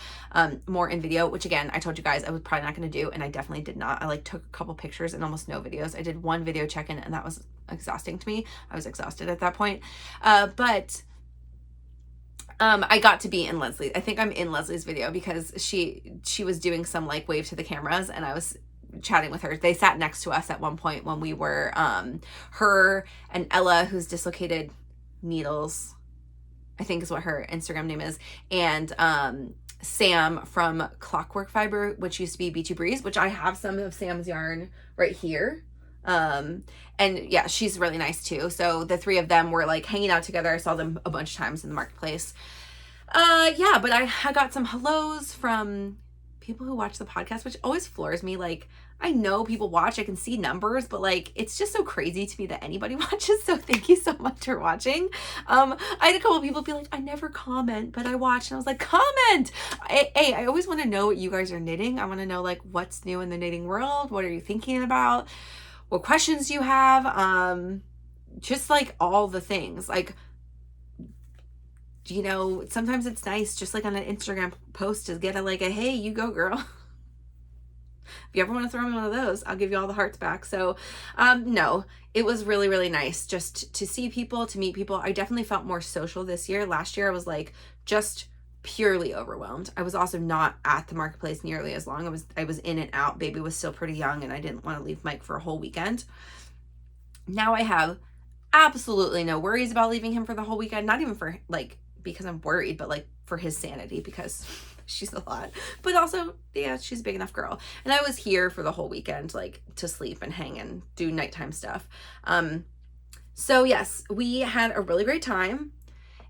more in video, which again, I told you guys I was probably not going to do, and I definitely did not. I like took a couple pictures and almost no videos. I did one video check-in, and that was exhausting to me. I was exhausted at that point. But I got to be in Leslie. I think I'm in Leslie's video because she was doing some like wave to the cameras, and I was chatting with her. They sat next to us at one point when we were her and Ella, who's Dislocated Needles, I think is what her Instagram name is, and Sam from Clockwork Fiber, which used to be Beachy Breeze, which I have some of Sam's yarn right here. And yeah, she's really nice too. So the three of them were like hanging out together. I saw them a bunch of times in the marketplace. Yeah, but I got some hellos from people who watch the podcast, which always floors me. Like, I know people watch, I can see numbers, but like, it's just so crazy to me that anybody watches. So thank you so much for watching. I had a couple of people be like, I never comment, but I watch. And I was like, comment. I always want to know what you guys are knitting. I want to know like what's new in the knitting world. What are you thinking about? What questions do you have? Just like all the things, like, you know, sometimes it's nice just like on an Instagram post to get a hey, you go girl. If you ever want to throw me one of those, I'll give you all the hearts back. So no, it was really, really nice just to see people, to meet people. I definitely felt more social this year. Last year I was like just purely overwhelmed. I was also not at the marketplace nearly as long. I was in and out. Baby was still pretty young, and I didn't want to leave Mike for a whole weekend. Now I have absolutely no worries about leaving him for the whole weekend. Not even for like because I'm worried, but like for his sanity, because she's a lot. But also, yeah, she's a big enough girl. And I was here for the whole weekend, like to sleep and hang and do nighttime stuff. So yes, we had a really great time.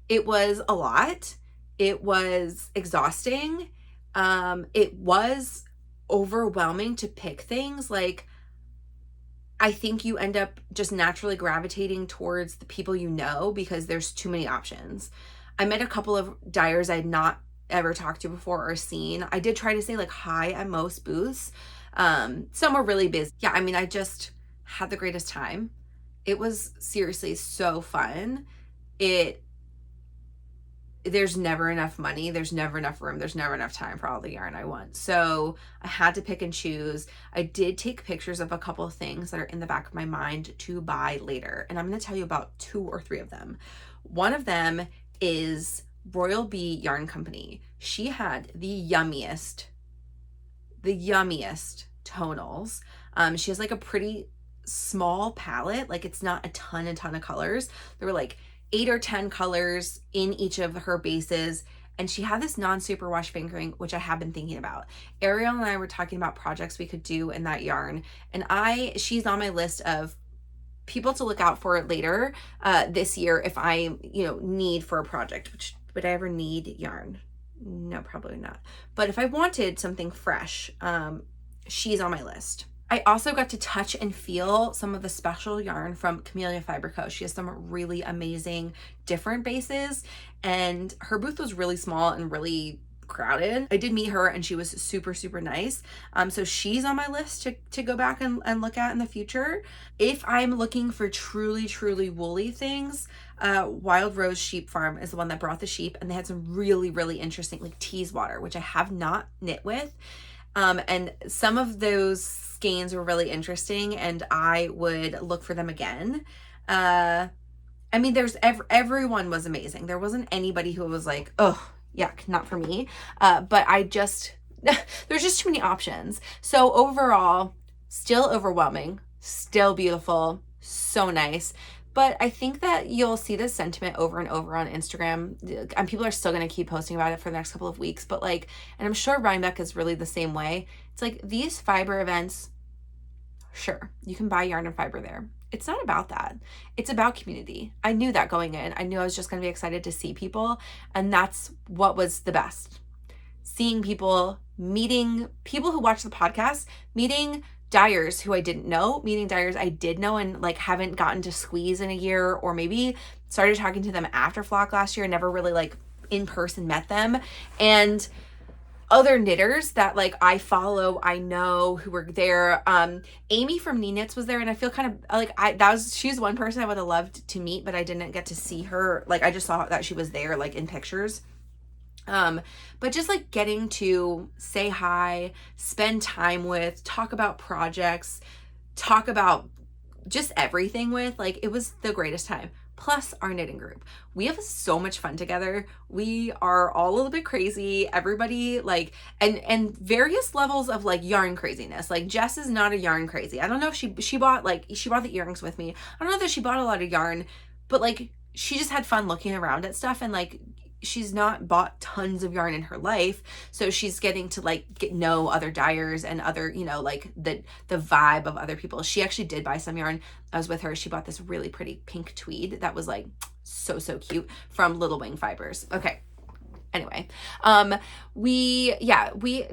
It was a lot. It was exhausting. It was overwhelming to pick things. Like, I think you end up just naturally gravitating towards the people you know because there's too many options. I met a couple of dyers I had not ever talked to before or seen. I did try to say like hi at most booths. Some were really busy. Yeah, I mean, I just had the greatest time. It was seriously so fun. There's never enough money. There's never enough room. There's never enough time for all the yarn I want. So I had to pick and choose. I did take pictures of a couple of things that are in the back of my mind to buy later. And I'm going to tell you about 2 or 3 of them. One of them is Royal Bee Yarn Company. She had the yummiest tonals. She has like a pretty small palette. Like, it's not a ton of colors. There were like 8 or 10 colors in each of her bases. And she had this non-superwash fingering, which I have been thinking about. Ariel and I were talking about projects we could do in that yarn. And she's on my list of people to look out for later this year if I, need for a project. Which, would I ever need yarn? No, probably not. But if I wanted something fresh, she's on my list. I also got to touch and feel some of the special yarn from Camellia Fiber Co. She has some really amazing different bases, and her booth was really small and really crowded. I did meet her and she was super, super nice. So she's on my list to go back and look at in the future. If I'm looking for truly, truly woolly things, Wild Rose Sheep Farm is the one that brought the sheep, and they had some really, really interesting like Teeswater, which I have not knit with. And some of those skeins were really interesting, and I would look for them again. I mean, everyone was amazing. There wasn't anybody who was like, oh, yuck, not for me. But there's just too many options. So overall, still overwhelming, still beautiful, so nice. But I think that you'll see this sentiment over and over on Instagram, and people are still going to keep posting about it for the next couple of weeks. But and I'm sure Rhinebeck is really the same way. It's like these fiber events, sure, you can buy yarn and fiber there. It's not about that. It's about community. I knew that going in. I knew I was just going to be excited to see people. And that's what was the best. Seeing people, meeting people who watch the podcast, meeting dyers who I didn't know, meeting dyers I did know and haven't gotten to squeeze in a year, or maybe started talking to them after Flock last year and never really in person met them. And other knitters that like I follow, I know, who were there. Amy from Knee Knits was there, and I feel kind of like she's one person I would have loved to meet, but I didn't get to see her. Like I just saw that she was there like in pictures. But just like getting to say hi, spend time with, talk about projects, talk about just everything with, like, it was the greatest time. Plus our knitting group. We have so much fun together. We are all a little bit crazy. Everybody like, and various levels of like yarn craziness. Like Jess is not a yarn crazy. I don't know if she bought the earrings with me. I don't know that she bought a lot of yarn, but like she just had fun looking around at stuff, and like she's not bought tons of yarn in her life, so she's getting to like know other dyers and other, you know, like the vibe of other people. She actually did buy some yarn. I was with her. She bought this really pretty pink tweed that was like so cute from Little Wing Fibers. Okay, anyway, we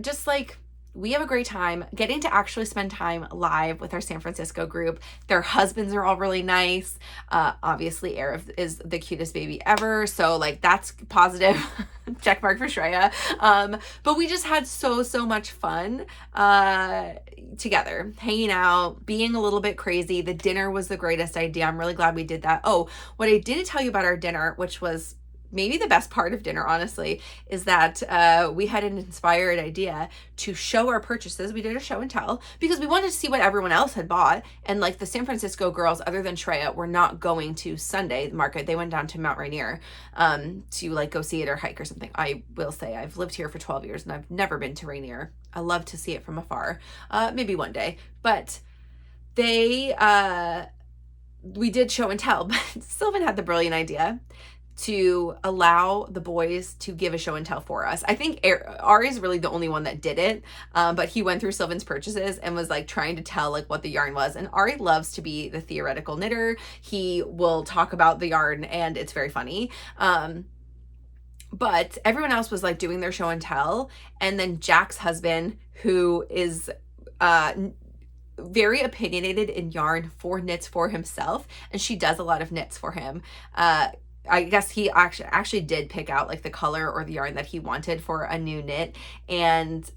just like, we have a great time getting to actually spend time live with our San Francisco group. Their husbands are all really nice. Obviously Arif is the cutest baby ever, so like that's positive. Check mark for Shreya. But we just had so much fun together, hanging out, being a little bit crazy. The dinner was the greatest idea. I'm really glad we did that. Oh, what I didn't tell you about our dinner, which was maybe the best part of dinner, honestly, is that we had an inspired idea to show our purchases. We did a show and tell because we wanted to see what everyone else had bought. And like the San Francisco girls, other than Shreya, were not going to Sunday market. They went down to Mount Rainier to like go see it or hike or something. I will say I've lived here for 12 years and I've never been to Rainier. I love to see it from afar, maybe one day. But we did show and tell, but Sylvan had the brilliant idea to allow the boys to give a show and tell for us. I think Ari's really the only one that did it, but he went through Sylvan's purchases and was like trying to tell like what the yarn was. And Ari loves to be the theoretical knitter. He will talk about the yarn and it's very funny. But everyone else was like doing their show and tell. And then Jack's husband, who is very opinionated in yarn, knits for himself, and she does a lot of knits for him. I guess he actually did pick out like the color or the yarn that he wanted for a new knit, and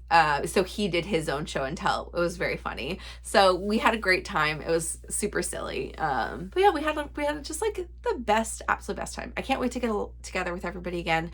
so he did his own show and tell. It was very funny. So we had a great time. It was super silly. But yeah, we had just like the absolute best time. I can't wait to get together with everybody again.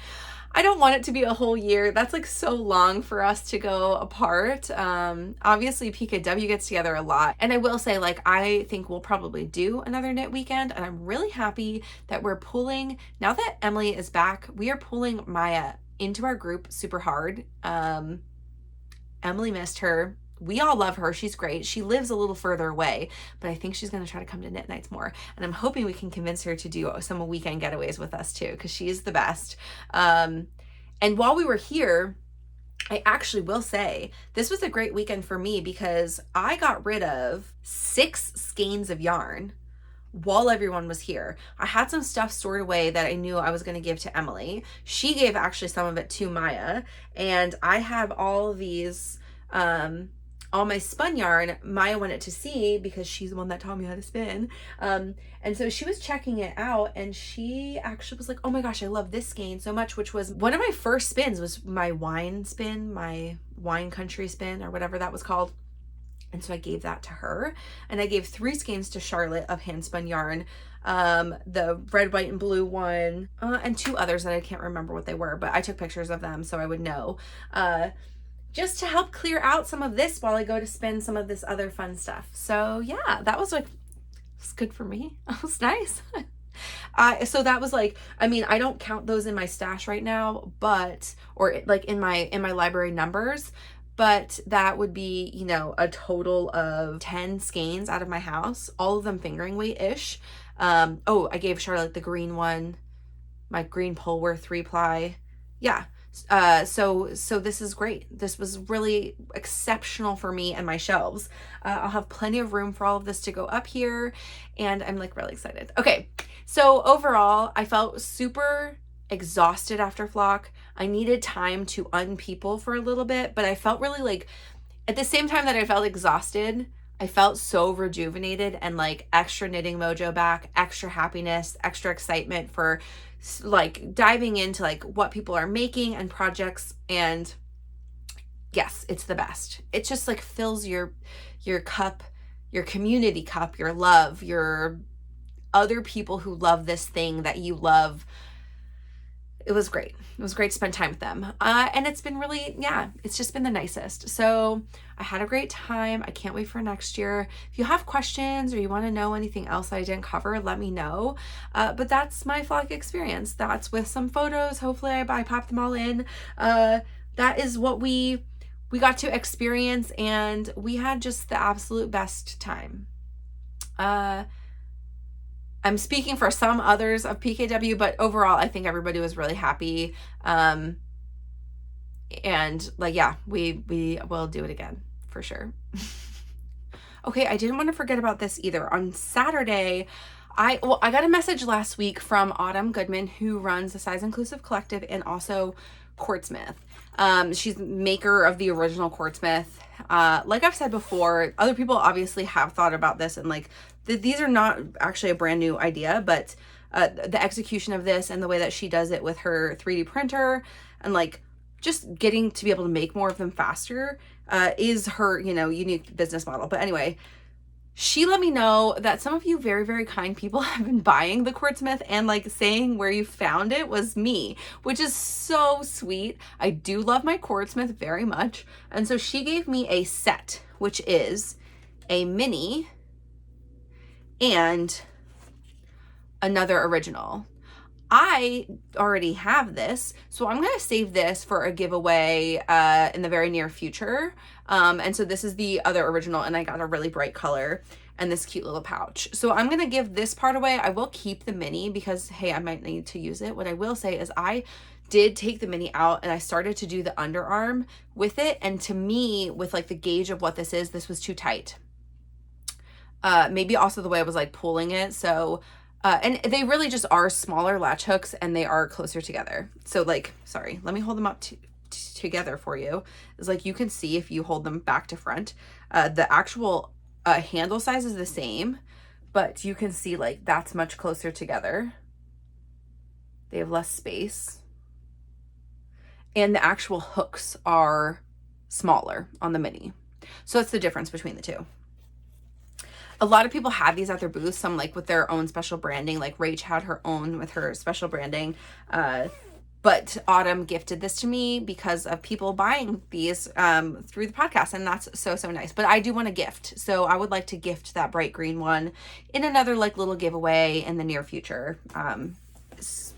I don't want it to be a whole year. That's like so long for us to go apart. Obviously PKW gets together a lot. And I will say, like, I think we'll probably do another knit weekend. And I'm really happy that we're pulling, now that Emily is back, we are pulling Maya into our group super hard. Emily missed her. We all love her. She's great. She lives a little further away, but I think she's going to try to come to knit nights more. And I'm hoping we can convince her to do some weekend getaways with us too, because she is the best. And while we were here, I actually will say this was a great weekend for me because I got rid of 6 skeins of yarn while everyone was here. I had some stuff stored away that I knew I was going to give to Emily. She gave actually some of it to Maya, and I have all these all my spun yarn. Maya wanted to see because she's the one that taught me how to spin. And so she was checking it out, and she actually was like, oh my gosh, I love this skein so much, which was one of my first spins, was my wine spin, my wine country spin, or whatever that was called. And so I gave that to her, and I gave 3 skeins to Charlotte of hand spun yarn, the red, white, and blue one, and 2 others that I can't remember what they were, but I took pictures of them so I would know. Just to help clear out some of this while I go to spin some of this other fun stuff. So yeah, that was like, it's good for me. It was nice. So that was like, I mean, I don't count those in my stash right now, but, or like in my library numbers, but that would be, you know, a total of 10 skeins out of my house, all of them fingering weight-ish. Oh, I gave Charlotte the green one, my green Polworth 3-ply. Yeah. So this is great. This was really exceptional for me and my shelves. I'll have plenty of room for all of this to go up here, and I'm like really excited. Okay. So overall, I felt super exhausted after Flock. I needed time to unpeople for a little bit, but I felt really like, at the same time that I felt exhausted, I felt so rejuvenated and like extra knitting mojo back, extra happiness, extra excitement for like diving into like what people are making and projects. And yes, it's the best. It just like fills your cup, your community cup, your love, your other people who love this thing that you love. It was great. It was great to spend time with them. And it's been really, yeah, it's just been the nicest. So I had a great time. I can't wait for next year. If you have questions or you want to know anything else I didn't cover, let me know. But that's my Flock experience. That's with some photos. Hopefully I popped them all in. That is what we got to experience, and we had just the absolute best time. I'm speaking for some others of PKW, but overall, I think everybody was really happy. And like, yeah, we will do it again for sure. Okay, I didn't want to forget about this either. On Saturday, I got a message last week from Autumn Goodman, who runs the Size Inclusive Collective and also Quartzsmith. She's maker of the original Quartzsmith. Like I've said before, other people obviously have thought about this, and like these are not actually a brand new idea, but the execution of this and the way that she does it with her 3D printer and like just getting to be able to make more of them faster is her, unique business model. But anyway, she let me know that some of you very, very kind people have been buying the Quartzsmith, and like saying where you found it was me, which is so sweet. I do love my Quartzsmith very much. And so she gave me a set, which is a mini and another original. I already have this, so I'm going to save this for a giveaway in the very near future. And so this is the other original, and I got a really bright color and this cute little pouch. So I'm going to give this part away. I will keep the mini because, hey, I might need to use it. What I will say is I did take the mini out and I started to do the underarm with it. And to me, with like the gauge of what this is, this was too tight. Maybe also the way I was like pulling it. So and they really just are smaller latch hooks, and they are closer together. So like, sorry, let me hold them up together for you. It's like you can see if you hold them back to front. The actual handle size is the same, but you can see like that's much closer together. They have less space. And the actual hooks are smaller on the mini. So that's the difference between the two. A lot of people have these at their booths, some like with their own special branding, like Rach had her own with her special branding. But Autumn gifted this to me because of people buying these through the podcast, and that's so, so nice. But I do want a gift. So I would like to gift that bright green one in another like little giveaway in the near future.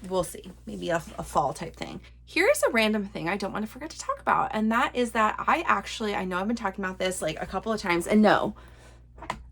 We'll see, maybe a fall type thing. Here's a random thing I don't want to forget to talk about, and that is that I know I've been talking about this like a couple of times, and no,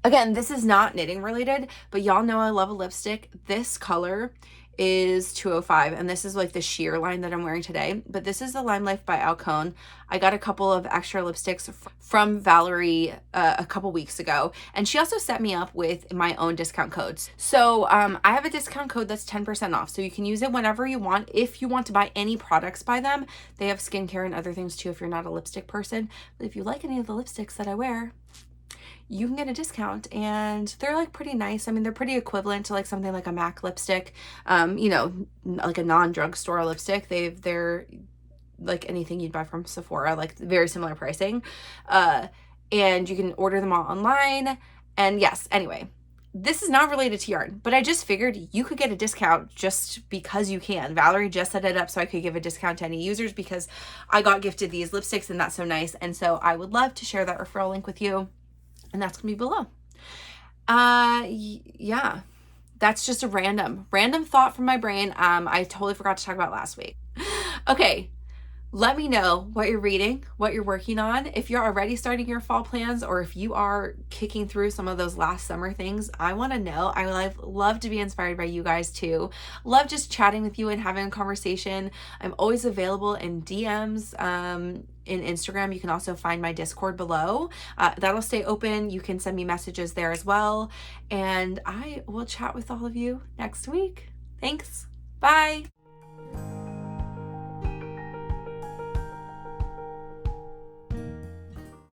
again, this is not knitting related, but y'all know I love a lipstick. This color is 205, and this is like the sheer line that I'm wearing today, but this is the Lime Life by Alcone. I got a couple of extra lipsticks from Valerie a couple weeks ago, and she also set me up with my own discount codes. So I have a discount code that's 10% off, so you can use it whenever you want. If you want to buy any products by them, they have skincare and other things too if you're not a lipstick person. But if you like any of the lipsticks that I wear, you can get a discount, and they're like pretty nice. I mean, they're pretty equivalent to like something like a MAC lipstick, like a non-drugstore lipstick. They're like anything you'd buy from Sephora, like very similar pricing. And you can order them all online. And yes, anyway, this is not related to yarn, but I just figured you could get a discount just because you can. Valerie just set it up so I could give a discount to any users because I got gifted these lipsticks, and that's so nice. And so I would love to share that referral link with you. And that's gonna be below. Yeah, that's just a random thought from my brain. I totally forgot to talk about last week. Okay, let me know what you're reading, what you're working on. If you're already starting your fall plans, or if you are kicking through some of those last summer things, I want to know. I love to be inspired by you guys too. Love just chatting with you and having a conversation. I'm always available in DMs. In Instagram, you can also find my Discord below. That'll stay open. You can send me messages there as well. And I will chat with all of you next week. Thanks. Bye.